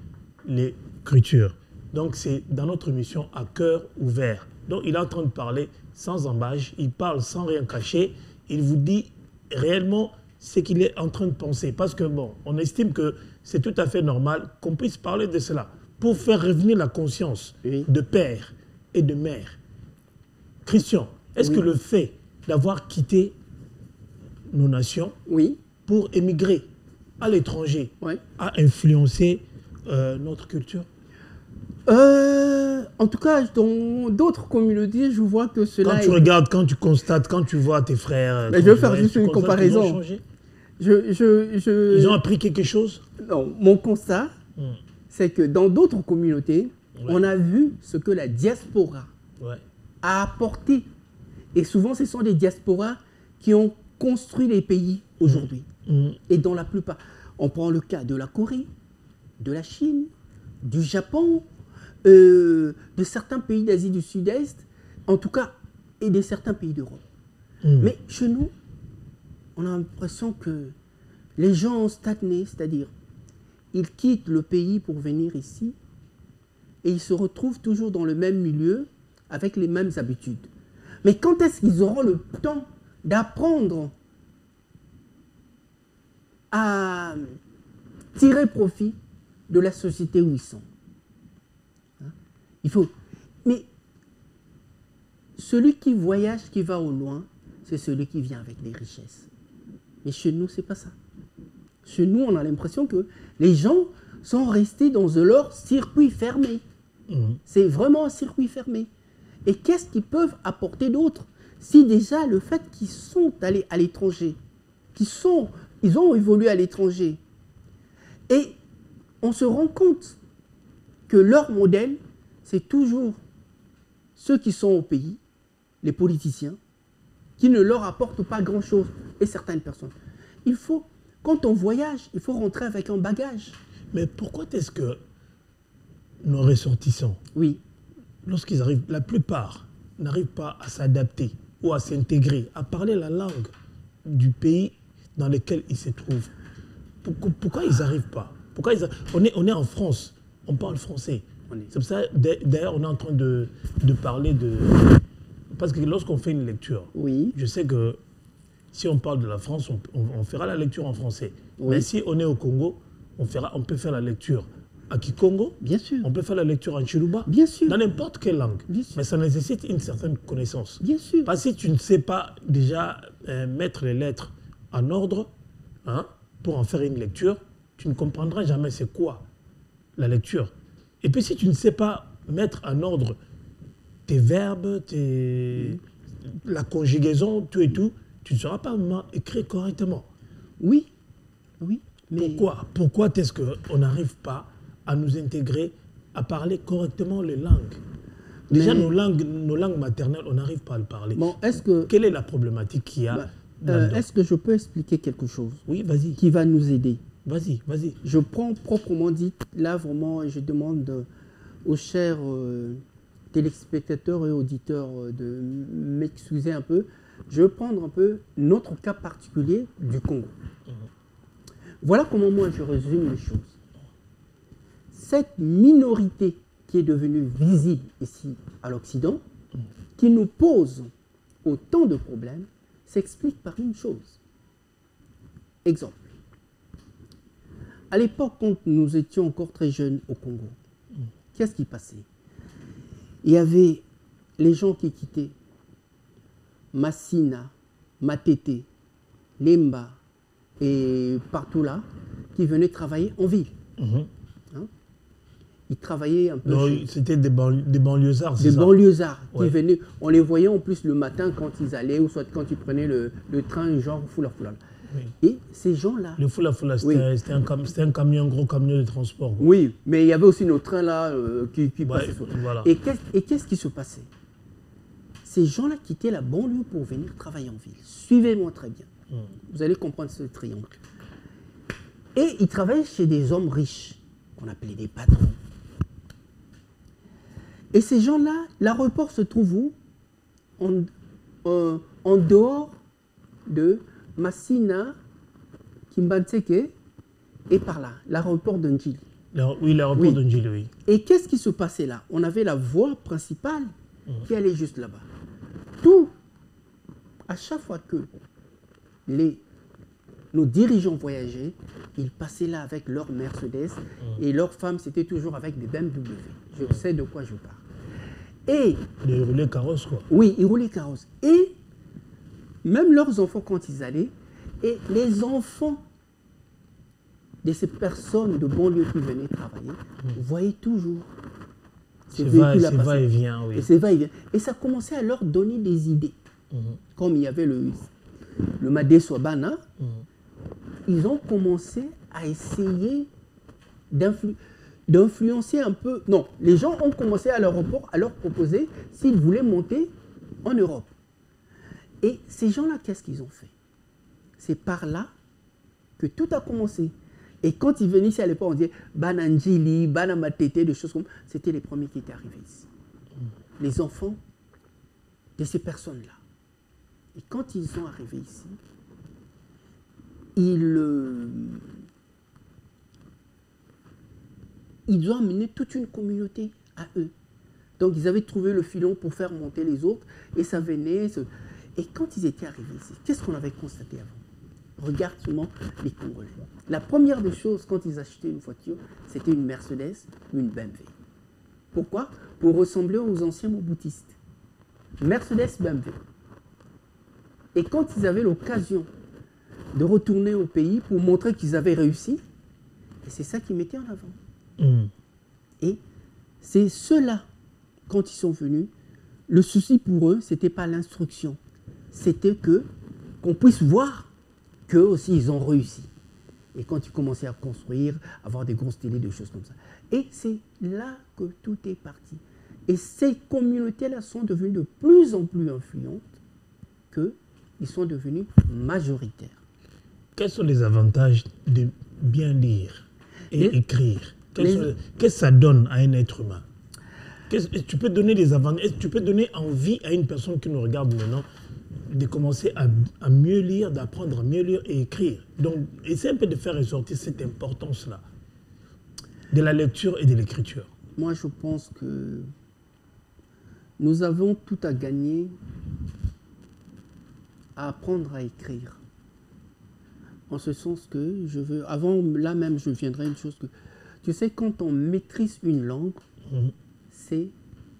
l'écriture. Donc, c'est dans notre émission à cœur ouvert. Donc, il est en train de parler sans embâche, il parle sans rien cacher, il vous dit réellement ce qu'il est en train de penser. Parce que, bon, on estime que c'est tout à fait normal qu'on puisse parler de cela pour faire revenir la conscience de père et de mère. Christian, est-ce que le fait d'avoir quitté nos nations pour émigrer à l'étranger a influencé notre culture? En tout cas, dans d'autres communautés, je vois que cela... Quand tu regardes, quand tu constates, quand tu vois tes frères... Mais je vais faire juste une comparaison. Ils ont appris quelque chose? Non, mon constat, c'est que dans d'autres communautés, on a vu ce que la diaspora a apporté. Et souvent, ce sont des diasporas qui ont construit les pays aujourd'hui. Et dans la plupart, on prend le cas de la Corée, de la Chine, du Japon, de certains pays d'Asie du Sud-Est, en tout cas, et de certains pays d'Europe. Mais chez nous, on a l'impression que les gens ont stagné, c'est-à-dire, ils quittent le pays pour venir ici, et ils se retrouvent toujours dans le même milieu, avec les mêmes habitudes. Mais quand est-ce qu'ils auront le temps d'apprendre à tirer profit de la société où ils sont? Il faut... Mais celui qui voyage, qui va au loin, c'est celui qui vient avec les richesses. Mais chez nous, ce n'est pas ça. Chez nous, on a l'impression que les gens sont restés dans leur circuit fermé. C'est vraiment un circuit fermé. Et qu'est-ce qu'ils peuvent apporter d'autre? Si déjà le fait qu'ils sont allés à l'étranger, ils ont évolué à l'étranger, et on se rend compte que leur modèle, c'est toujours ceux qui sont au pays, les politiciens, qui ne leur apportent pas grand-chose, et certaines personnes. Quand on voyage, il faut rentrer avec un bagage. Mais pourquoi est-ce que nos ressortissants, lorsqu'ils arrivent, la plupart n'arrivent pas à s'adapter ou à s'intégrer, à parler la langue du pays dans lequel ils se trouvent? Pourquoi ils n'arrivent pas? On est en France, on parle français. C'est pour ça, d'ailleurs, on est en train de parler de... Parce que lorsqu'on fait une lecture, je sais que si on parle de la France, on fera la lecture en français. Mais si on est au Congo, on peut faire la lecture à Kikongo. Bien sûr. On peut faire la lecture en Chiluba. Bien sûr. Dans n'importe quelle langue. Bien sûr. Mais ça nécessite une certaine connaissance. Bien sûr. Parce que si tu ne sais pas déjà mettre les lettres en ordre, pour en faire une lecture, tu ne comprendras jamais c'est quoi la lecture. Et puis si tu ne sais pas mettre en ordre tes verbes, la conjugaison, tout et tout, tu ne sauras pas écrire correctement. Oui. Mais... Pourquoi est-ce qu'on n'arrive pas à nous intégrer, à parler correctement les langues? Déjà, nos langues maternelles, on n'arrive pas à le parler. Bon, quelle est la problématique qu'il y a est-ce que je peux expliquer quelque chose? Oui, vas-y. Qui va nous aider? Vas-y. Je prends proprement dit, là vraiment, et je demande aux chers téléspectateurs et auditeurs de m'excuser un peu. Je vais prendre un peu notre cas particulier du Congo. Voilà comment moi je résume les choses. Cette minorité qui est devenue visible ici à l'Occident, qui nous pose autant de problèmes, s'explique par une chose. Exemple. À l'époque, quand nous étions encore très jeunes au Congo, qu'est-ce qui passait? Il y avait les gens qui quittaient Massina, Matete, Lemba et partout là, qui venaient travailler en ville. Ils travaillaient un peu... C'était des banlieusards, c'est ça? Des banlieusards qui venaient. On les voyait en plus le matin quand ils allaient, ou soit quand ils prenaient le train, genre Fula-Fula. Et ces gens-là... Le Fula-Fula, c'était un gros camion de transport. Oui, mais il y avait aussi nos trains là qui passaient. Voilà. Et qu'est-ce qui se passait? Ces gens-là quittaient la banlieue pour venir travailler en ville. Suivez-moi très bien. Vous allez comprendre ce triangle. Et ils travaillaient chez des hommes riches, qu'on appelait des patrons. Et ces gens-là, l'aéroport se trouve où? En dehors de Massina, Kimbanseke, et par là, l'aéroport de Ndjili. Oui, l'aéroport de Ndjili, oui. Et qu'est-ce qui se passait là? On avait la voie principale qui allait juste là-bas. À chaque fois que nos dirigeants voyageaient, ils passaient là avec leur Mercedes et leurs femmes, c'était toujours avec des BMW. Je sais de quoi je parle. Et ils roulaient carrosse, quoi. Oui, ils roulaient carrosse. Et même leurs enfants, quand ils allaient, et les enfants de ces personnes de banlieue qui venaient travailler, vous voyez toujours C'est va-et-vient, oui. Et c'est va-et-vient. Et ça commençait à leur donner des idées. Comme il y avait le Madé Swabana, ils ont commencé à essayer d'influencer un peu. Non, les gens ont commencé à l'aéroport à leur proposer s'ils voulaient monter en Europe. Et ces gens-là, qu'est-ce qu'ils ont fait? C'est par là que tout a commencé. Et quand ils venaient ici à l'époque, on disait Bananjili, Banamatete, des choses comme ça. C'était les premiers qui étaient arrivés ici. Les enfants de ces personnes-là. Et quand ils sont arrivés ici, ils ont amené toute une communauté à eux. Donc ils avaient trouvé le filon pour faire monter les autres, et ça venait. Et quand ils étaient arrivés ici, qu'est-ce qu'on avait constaté avant? Regarde seulement les Congolais. La première des choses, quand ils achetaient une voiture, c'était une Mercedes ou une BMW. Pourquoi? Pour ressembler aux anciens moboutistes. Mercedes, BMW. Et quand ils avaient l'occasion de retourner au pays pour montrer qu'ils avaient réussi, et c'est ça qu'ils mettaient en avant. Et c'est ceux-là, quand ils sont venus, le souci pour eux, ce n'était pas l'instruction. C'était qu'on puisse voir qu'eux aussi, ils ont réussi. Et quand ils commençaient à construire, avoir des grosses télés, des choses comme ça. Et c'est là que tout est parti. Et ces communautés-là sont devenues de plus en plus influentes qu'ils sont devenus majoritaires. Quels sont les avantages de bien lire et écrire? Qu'est-ce que ça donne à un être humain? Tu peux donner des avantages, tu peux donner envie à une personne qui nous regarde maintenant de commencer à mieux lire, d'apprendre à mieux lire et écrire. Donc, essaie un peu de faire ressortir cette importance-là de la lecture et de l'écriture. Moi, je pense que nous avons tout à gagner à apprendre à écrire. En ce sens que je veux... Avant, là même, je viendrai à une chose que... Tu sais, quand on maîtrise une langue, c'est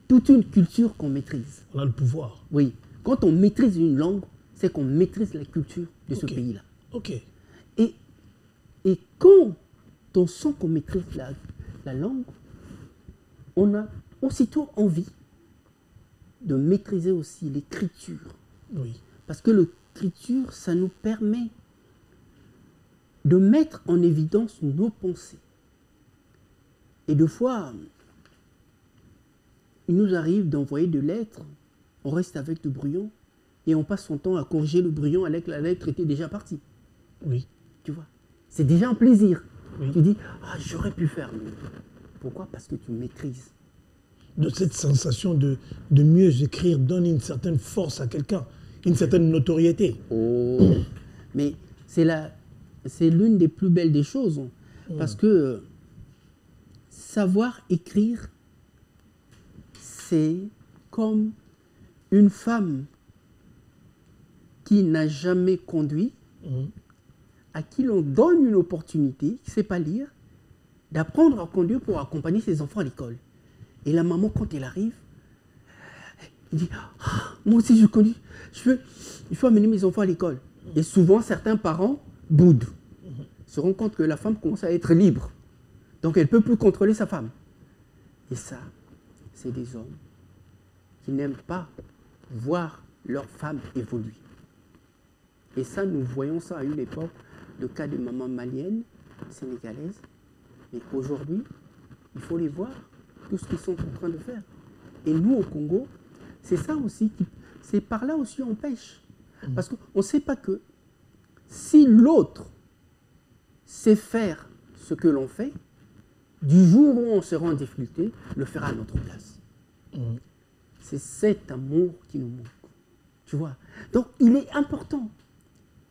toute une culture qu'on maîtrise. On a le pouvoir. Oui. Quand on maîtrise une langue, c'est qu'on maîtrise la culture de ce pays-là. Ok. Et quand on sent qu'on maîtrise la langue, on a aussitôt envie de maîtriser aussi l'écriture. Oui. Parce que l'écriture, ça nous permet de mettre en évidence nos pensées. Et des fois, il nous arrive d'envoyer des lettres, on reste avec le brouillon et on passe son temps à corriger le brouillon alors que la lettre était déjà partie. Oui. Tu vois, c'est déjà un plaisir. Oui. Tu dis, ah, j'aurais pu faire mieux. Pourquoi? Parce que tu maîtrises. De cette sensation de mieux écrire donne une certaine force à quelqu'un, une certaine notoriété. Oh, mais c'est l'une des plus belles des choses. Parce que savoir écrire, c'est comme une femme qui n'a jamais conduit, à qui l'on donne une opportunité, qui ne sait pas lire, d'apprendre à conduire pour accompagner ses enfants à l'école. Et la maman, quand elle arrive, elle dit, ah, moi aussi je conduis, il faut amener mes enfants à l'école. Et souvent, certains parents boudent, se rendent compte que la femme commence à être libre. Donc elle ne peut plus contrôler sa femme. Et ça, c'est des hommes qui n'aiment pas voir leur femme évoluer. Et ça, nous voyons ça à une époque, le cas de mamans maliennes, sénégalaises. Mais aujourd'hui, il faut les voir, tout ce qu'ils sont en train de faire. Et nous, au Congo, c'est ça aussi, c'est par là aussi on pêche. Parce qu'on ne sait pas que si l'autre sait faire ce que l'on fait, du jour où on sera en difficulté, le fera à notre place. C'est cet amour qui nous manque. Tu vois? Donc, il est important.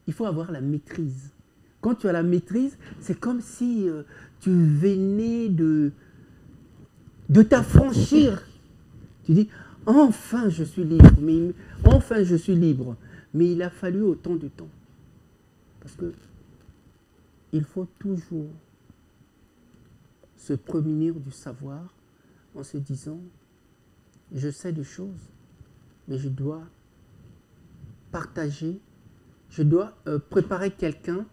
Il faut avoir la maîtrise. Quand tu as la maîtrise, c'est comme si tu venais de t'affranchir. Tu dis, enfin je suis libre. Enfin je suis libre. Mais il a fallu autant de temps. Parce que il faut toujours se prémunir du savoir en se disant, je sais des choses, mais je dois partager, je dois préparer quelqu'un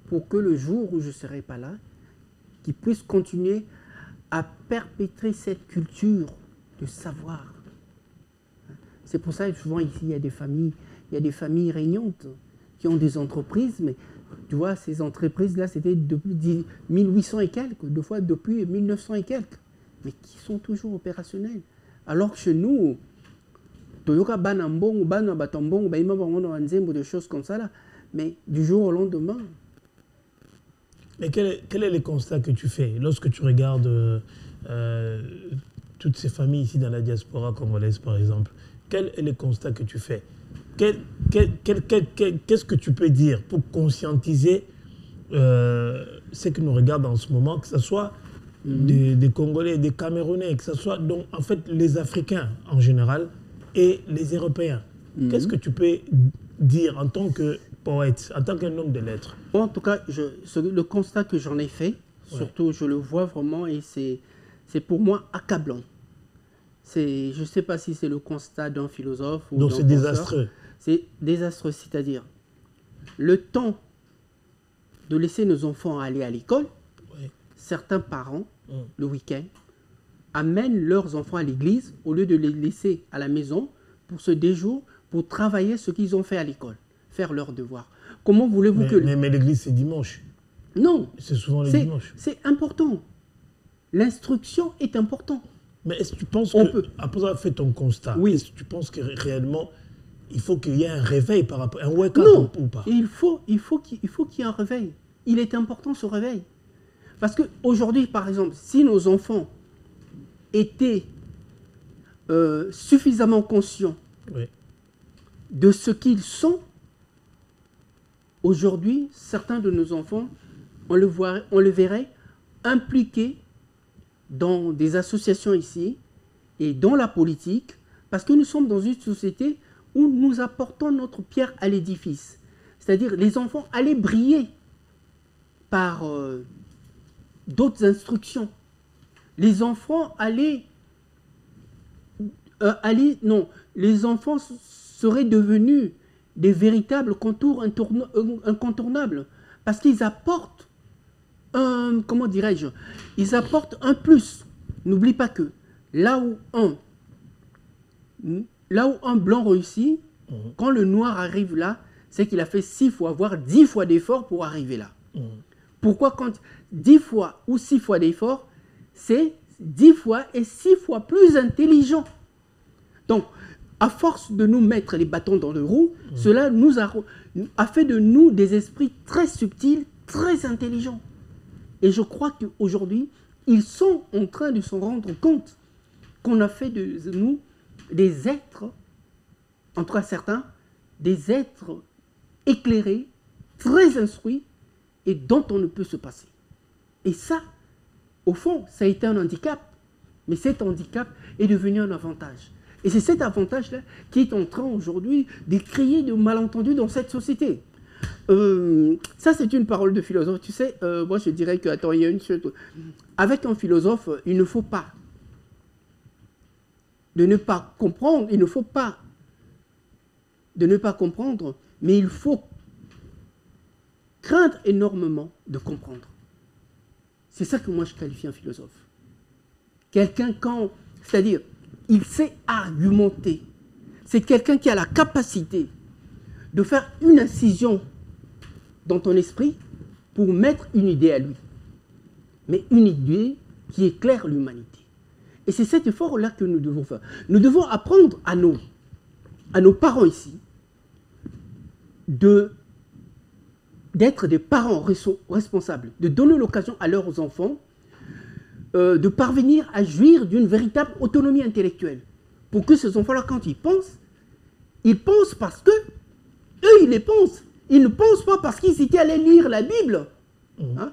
pour que le jour où je ne serai pas là, qu'ils puissent continuer à perpétrer cette culture de savoir. C'est pour ça que souvent ici, il y a des familles régnantes qui ont des entreprises, mais tu vois, ces entreprises-là, c'était depuis 1800 et quelques, deux fois depuis 1900 et quelques, mais qui sont toujours opérationnels. Alors que chez nous, Toyoka Banambong, Banabatambong, des choses comme ça, là, mais du jour au lendemain. Mais quel est le constat que tu fais lorsque tu regardes toutes ces familles ici dans la diaspora congolaise, par exemple? Quel est le constat que tu fais? Qu'est-ce que tu peux dire pour conscientiser ce que nous regardons en ce moment, que ce soit des Congolais, des Camerounais, que ce soit donc, en fait les Africains en général et les Européens? Qu'est-ce que tu peux dire en tant que poète, en tant qu'un homme de lettres? Bon, en tout cas, le constat que j'en ai fait, surtout je le vois vraiment et c'est pour moi accablant. Je ne sais pas si c'est le constat d'un philosophe ou donc c'est désastreux. C'est désastreux, c'est-à-dire le temps de laisser nos enfants aller à l'école, certains parents, le week-end, amènent leurs enfants à l'église au lieu de les laisser à la maison pour ce déjour, pour travailler ce qu'ils ont fait à l'école, faire leurs devoirs. Comment voulez-vous que... Mais l'église, c'est dimanche. Non. C'est souvent le dimanche. C'est important. L'instruction est importante. Mais est-ce que tu penses que, après avoir fait ton constat, est-ce que tu penses que réellement, il faut qu'il y ait un réveil par rapport à un wake-up ou pas? Il faut qu'il y ait un réveil. Il est important ce réveil. Parce qu'aujourd'hui, par exemple, si nos enfants étaient suffisamment conscients de ce qu'ils sont, aujourd'hui, certains de nos enfants, on le verrait impliqués dans des associations ici et dans la politique, parce que nous sommes dans une société où nous apportons notre pierre à l'édifice. C'est-à-dire les enfants allaient briller par d'autres instructions. Les enfants les enfants seraient devenus des véritables contours incontournables, parce qu'ils apportent comment dirais-je, ils apportent un plus. N'oublie pas que là où un blanc réussit, quand le noir arrive là, c'est qu'il a fait 6 fois, voire 10 fois d'efforts pour arriver là. Pourquoi quand 10 fois ou 6 fois d'efforts, c'est 10 fois et 6 fois plus intelligent. Donc, à force de nous mettre les bâtons dans le roue, cela nous a fait de nous des esprits très subtils, très intelligents. Et je crois qu'aujourd'hui, ils sont en train de se rendre compte qu'on a fait de nous des êtres, en tout cas certains, des êtres éclairés, très instruits, et dont on ne peut se passer. Et ça, au fond, ça a été un handicap. Mais cet handicap est devenu un avantage. Et c'est cet avantage-là qui est en train aujourd'hui de créer de malentendus dans cette société. Ça, c'est une parole de philosophe. Tu sais, moi, je dirais que, attends, il y a une chose. Avec un philosophe, il ne faut pas de ne pas comprendre, il ne faut pas de ne pas comprendre, mais il faut craindre énormément de comprendre. C'est ça que moi, je qualifie un philosophe. Quelqu'un c'est-à-dire, il sait argumenter. C'est quelqu'un qui a la capacité de faire une incision dans ton esprit pour mettre une idée à lui. Mais une idée qui éclaire l'humanité. Et c'est cet effort-là que nous devons faire. Nous devons apprendre à nos parents ici d'être des parents responsables, de donner l'occasion à leurs enfants de parvenir à jouir d'une véritable autonomie intellectuelle. Pour que ces enfants-là, quand ils pensent parce que eux, ils les pensent. Ils ne pensent pas parce qu'ils étaient allés lire la Bible. Hein?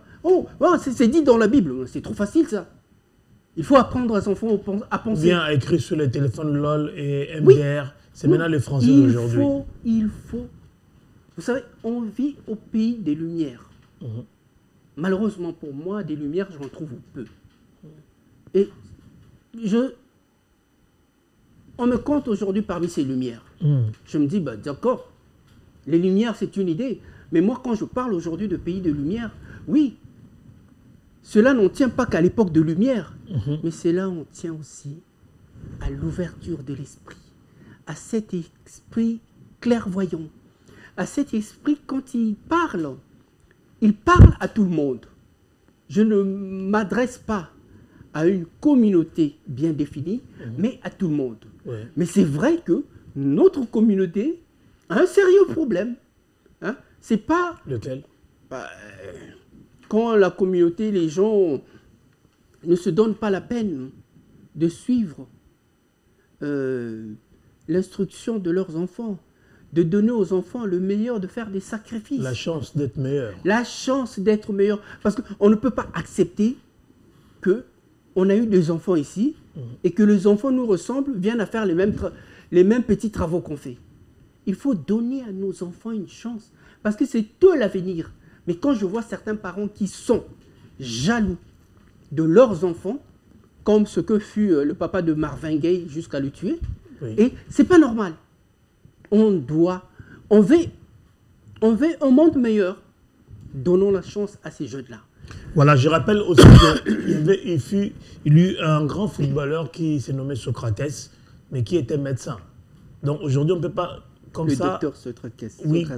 C'est dit dans la Bible. C'est trop facile, ça. Il faut apprendre à ses enfants à penser. Bien écrit sur les téléphones LOL et MDR. C'est maintenant les Français d'aujourd'hui. Il faut. Vous savez, on vit au pays des Lumières. Malheureusement pour moi, des Lumières, j'en trouve peu. Et on me compte aujourd'hui parmi ces Lumières. Je me dis, bah, d'accord, les Lumières, c'est une idée. Mais moi, quand je parle aujourd'hui de pays de lumière, oui, cela n'en tient pas qu'à l'époque de lumière, mais cela en tient aussi à l'ouverture de l'esprit, à cet esprit clairvoyant, à cet esprit quand il parle à tout le monde. Je ne m'adresse pas à une communauté bien définie, mais à tout le monde. Ouais. Mais c'est vrai que notre communauté a un sérieux problème. Hein? C'est pas... Lequel? Quand la communauté, les gens ne se donnent pas la peine de suivre l'instruction de leurs enfants, de donner aux enfants le meilleur, de faire des sacrifices. La chance d'être meilleur. La chance d'être meilleur. Parce qu'on ne peut pas accepter qu'on a eu des enfants ici et que les enfants nous ressemblent, viennent à faire les mêmes petits travaux qu'on fait. Il faut donner à nos enfants une chance. Parce que c'est eux l'avenir. Mais quand je vois certains parents qui sont jaloux de leurs enfants, comme ce que fut le papa de Marvin Gaye jusqu'à le tuer, et c'est pas normal. On veut un monde meilleur. Donnons la chance à ces jeunes-là. Voilà, je rappelle aussi qu'il y a eu un grand footballeur qui s'est nommé Socrates, mais qui était médecin. Donc aujourd'hui, on ne peut pas, comme ça,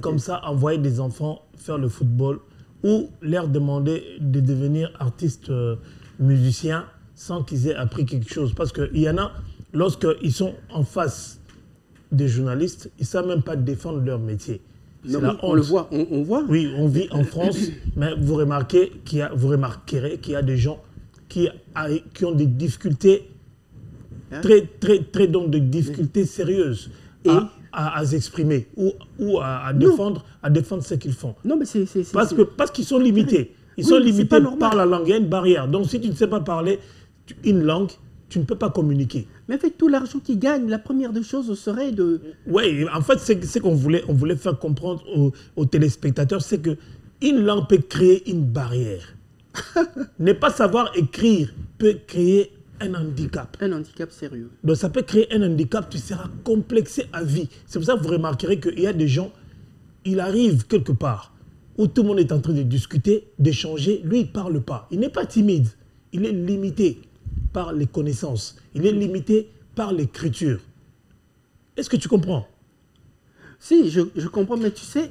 comme ça, envoyer des enfants faire le football ou leur demander de devenir artistes musiciens sans qu'ils aient appris quelque chose. Parce qu'il y en a, lorsqu'ils sont en face des journalistes, ils ne savent même pas défendre leur métier. Non, on le voit, on voit. Oui, on vit en France, mais vous remarquerez qu'il y a des gens qui ont des difficultés, donc des difficultés sérieuses à s'exprimer ou à défendre ce qu'ils font. Non, mais parce qu'ils sont limités. Ils sont limités par la langue, il y a une barrière. Donc si tu ne sais pas parler une langue, tu ne peux pas communiquer. Mais avec tout l'argent qu'ils gagnent, la première des choses serait de... Oui, en fait, c'est qu'on voulait faire comprendre aux téléspectateurs, c'est qu'une langue peut créer une barrière. Ne pas savoir écrire peut créer un handicap. Un handicap sérieux. Donc ça peut créer un handicap, tu seras complexé à vie. C'est pour ça que vous remarquerez qu'il y a des gens, il arrive quelque part où tout le monde est en train de discuter, d'échanger, lui il ne parle pas. Il n'est pas timide, il est limité par les connaissances. Il est limité par l'écriture. Est-ce que tu comprends? Si, je comprends, mais tu sais,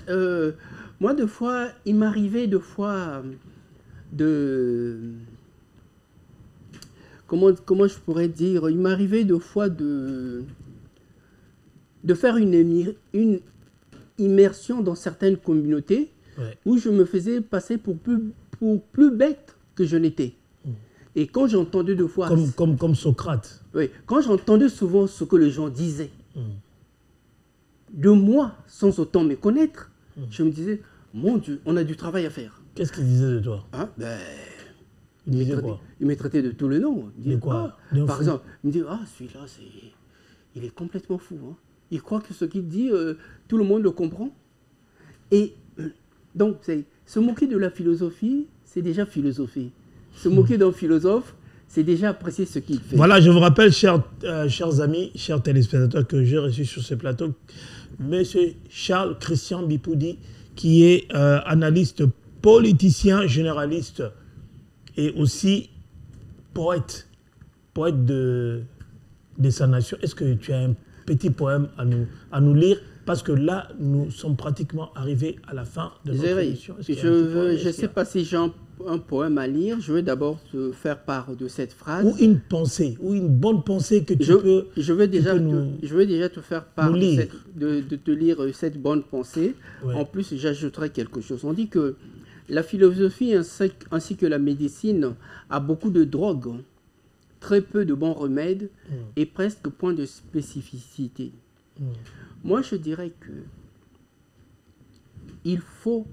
moi, deux fois, il m'arrivait de... Comment je pourrais dire? Il m'arrivait de fois de faire une immersion dans certaines communautés où je me faisais passer pour plus bête que je n'étais. Et quand j'entendais deux fois... Comme Socrate. Oui, quand j'entendais souvent ce que les gens disaient, de moi, sans autant me connaître, je me disais, mon Dieu, on a du travail à faire. Qu'est-ce qu'ils disaient de toi? Il me traitait de tous les noms. De quoi? Par exemple, il me dit, celui-là, il est complètement fou. Hein. Il croit que ce qu'il dit, tout le monde le comprend. Et donc, se moquer de la philosophie, c'est déjà philosopher. Se moquer d'un philosophe, c'est déjà apprécier ce qu'il fait. Voilà, je vous rappelle, chers amis, chers téléspectateurs, que j'ai reçu sur ce plateau, M. Charles Christian Bipoudi, qui est analyste, politicien, généraliste et aussi poète de sa nation. Est-ce que tu as un petit poème à nous lire? Parce que là, nous sommes pratiquement arrivés à la fin de notre émission. Je ne sais pas si j'ai un poème à lire. Je vais d'abord te faire part de cette phrase. Ou une pensée, ou une bonne pensée que tu peux... Je vais déjà te faire part de te lire cette bonne pensée. Ouais. En plus, j'ajouterai quelque chose. On dit que la philosophie ainsi que la médecine a beaucoup de drogues, très peu de bons remèdes et presque point de spécificité. Moi, je dirais que il faut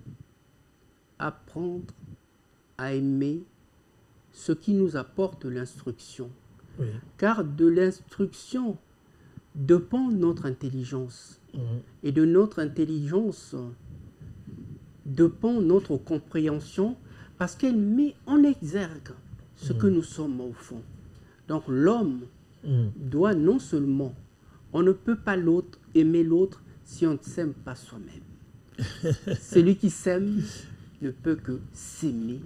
apprendre à aimer ce qui nous apporte l'instruction. Oui. Car de l'instruction dépend notre intelligence. Et de notre intelligence dépend notre compréhension parce qu'elle met en exergue ce que nous sommes au fond. Donc l'homme doit non seulement... On ne peut pas aimer l'autre si on ne s'aime pas soi-même. Celui qui s'aime ne peut que s'aimer.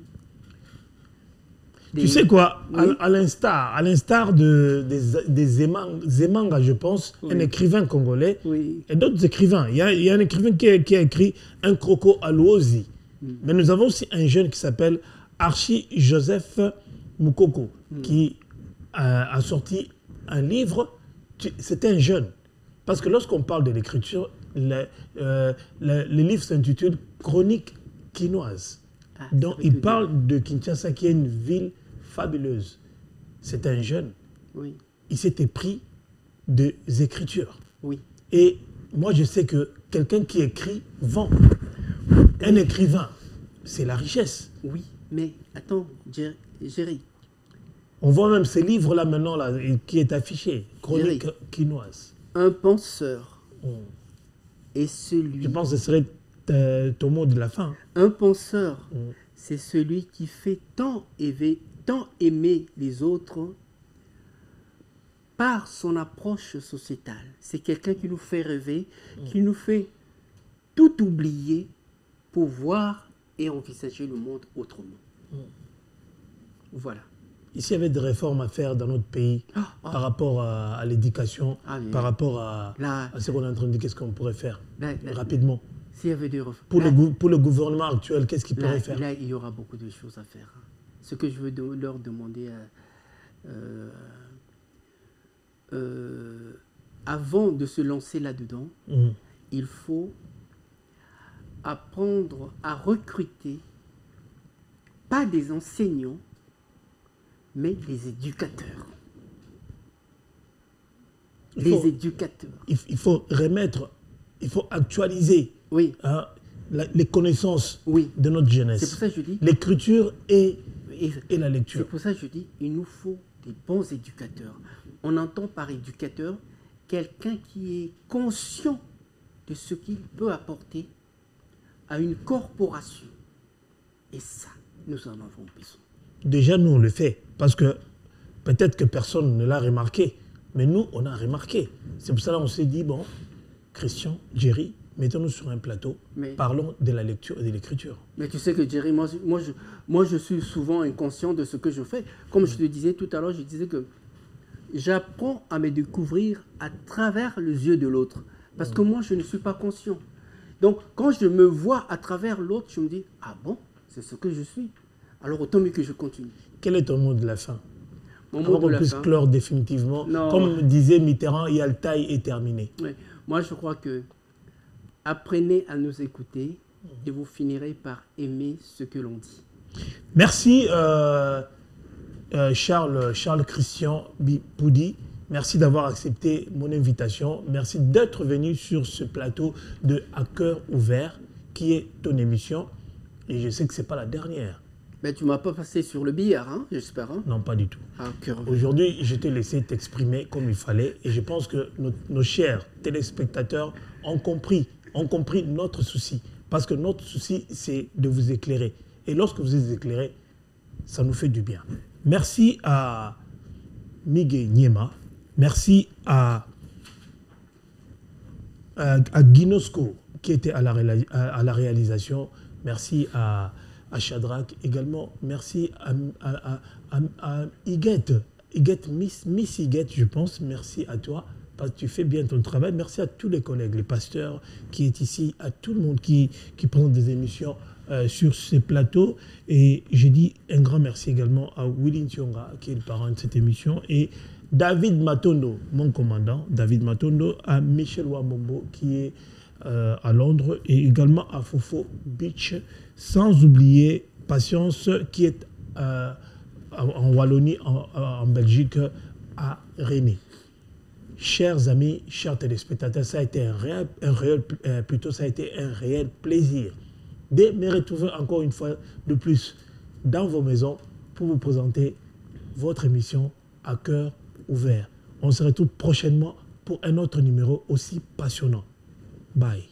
Tu sais quoi, Oui. à l'instar des Zemanga, je pense, Oui. un écrivain congolais, Oui. et d'autres écrivains. Il y a un écrivain qui a écrit Un croco à l'Ozi. Mais nous avons aussi un jeune qui s'appelle Archie Joseph Moukoko, qui a sorti un livre. C'était un jeune. Parce que lorsqu'on parle de l'écriture, le livre s'intitule Chronique quinoise. Ah, Donc ça veut il tout parle de Kinshasa, qui est une ville fabuleuse. C'est un jeune. Oui. Il s'était pris des écritures. Oui. Et moi, je sais que quelqu'un qui écrit vend. Un écrivain, c'est la richesse. Oui. Mais attends, Géry. On voit même ces livres-là maintenant là, qui est affiché. Chronique quinoise. Un penseur Mm. est celui... Je pense que ce serait ton mot de la fin. Un penseur, Mm. c'est celui qui fait tant aimer les autres par son approche sociétale. C'est quelqu'un qui nous fait rêver, qui nous fait tout oublier pour voir et envisager le monde autrement. Voilà. Ici, il y avait des réformes à faire dans notre pays par rapport à l'éducation, Ah, mais par rapport à ce qu'on est en train de dire, qu'est-ce qu'on pourrait faire rapidement. S'il y avait des réformes... Pour le gouvernement actuel, qu'est-ce qu'il pourrait faire? Là, il y aura beaucoup de choses à faire. Ce que je veux leur demander, avant de se lancer là-dedans, il faut apprendre à recruter, pas des enseignants, mais des éducateurs. Éducateurs. Il faut remettre, il faut actualiser Oui. Les connaissances Oui. de notre jeunesse. C'est pour ça que je dis... L'écriture et la C'est lecture. pour ça que je dis, il nous faut des bons éducateurs. On entend par éducateur quelqu'un qui est conscient de ce qu'il peut apporter à une corporation. Et ça, nous en avons besoin. Déjà, nous, on le fait. Parce que peut-être que personne ne l'a remarqué. Mais nous, on a remarqué. C'est pour ça qu'on s'est dit, bon, Christian, Jerry, mettons-nous sur un plateau, parlons de la lecture et de l'écriture. Mais tu sais que Jerry, moi, je suis souvent inconscient de ce que je fais. Comme je te disais tout à l'heure, je disais que j'apprends à me découvrir à travers les yeux de l'autre. Parce que moi, je ne suis pas conscient. Donc, quand je me vois à travers l'autre, je me dis, ah bon, c'est ce que je suis. Alors, autant mieux que je continue. Quel est ton mot de la fin? Mon Avant mot de qu'on la puisse fin. clore définitivement. Non. Comme disait Mitterrand, Yaltaï est terminé. Ouais. Moi, je crois que apprenez à nous écouter et vous finirez par aimer ce que l'on dit. Merci Charles Christian Bipoudi. Merci d'avoir accepté mon invitation. Merci d'être venu sur ce plateau de À cœur ouvert, qui est ton émission. Et je sais que ce n'est pas la dernière. Mais tu ne m'as pas passé sur le billard, hein, j'espère. Hein? Non, pas du tout. À cœur ouvert. Aujourd'hui, je t'ai laissé t'exprimer comme il fallait. Et je pense que nos chers téléspectateurs ont compris notre souci. Parce que notre souci, c'est de vous éclairer. Et lorsque vous êtes éclairés, ça nous fait du bien. Merci à Miguel Niema. Merci à Guinosco qui était à la réalisation. Merci à Shadrach également. Merci à Higuette. Miss Higuette, je pense. Merci à toi parce que tu fais bien ton travail. Merci à tous les collègues, les pasteurs qui est ici, à tout le monde qui prend des émissions sur ces plateaux. Et je dis un grand merci également à Willy Ntionga qui est le parrain de cette émission. Et David Matondo, mon commandant, David Matondo, à Michel Wamombo qui est à Londres et également à Fofo Beach, sans oublier Patience qui est en Wallonie, en Belgique, à Rennes. Chers amis, chers téléspectateurs, ça a été un réel plaisir de me retrouver encore une fois de plus dans vos maisons pour vous présenter votre émission À cœur ouvert. On se retrouve prochainement pour un autre numéro aussi passionnant. Bye.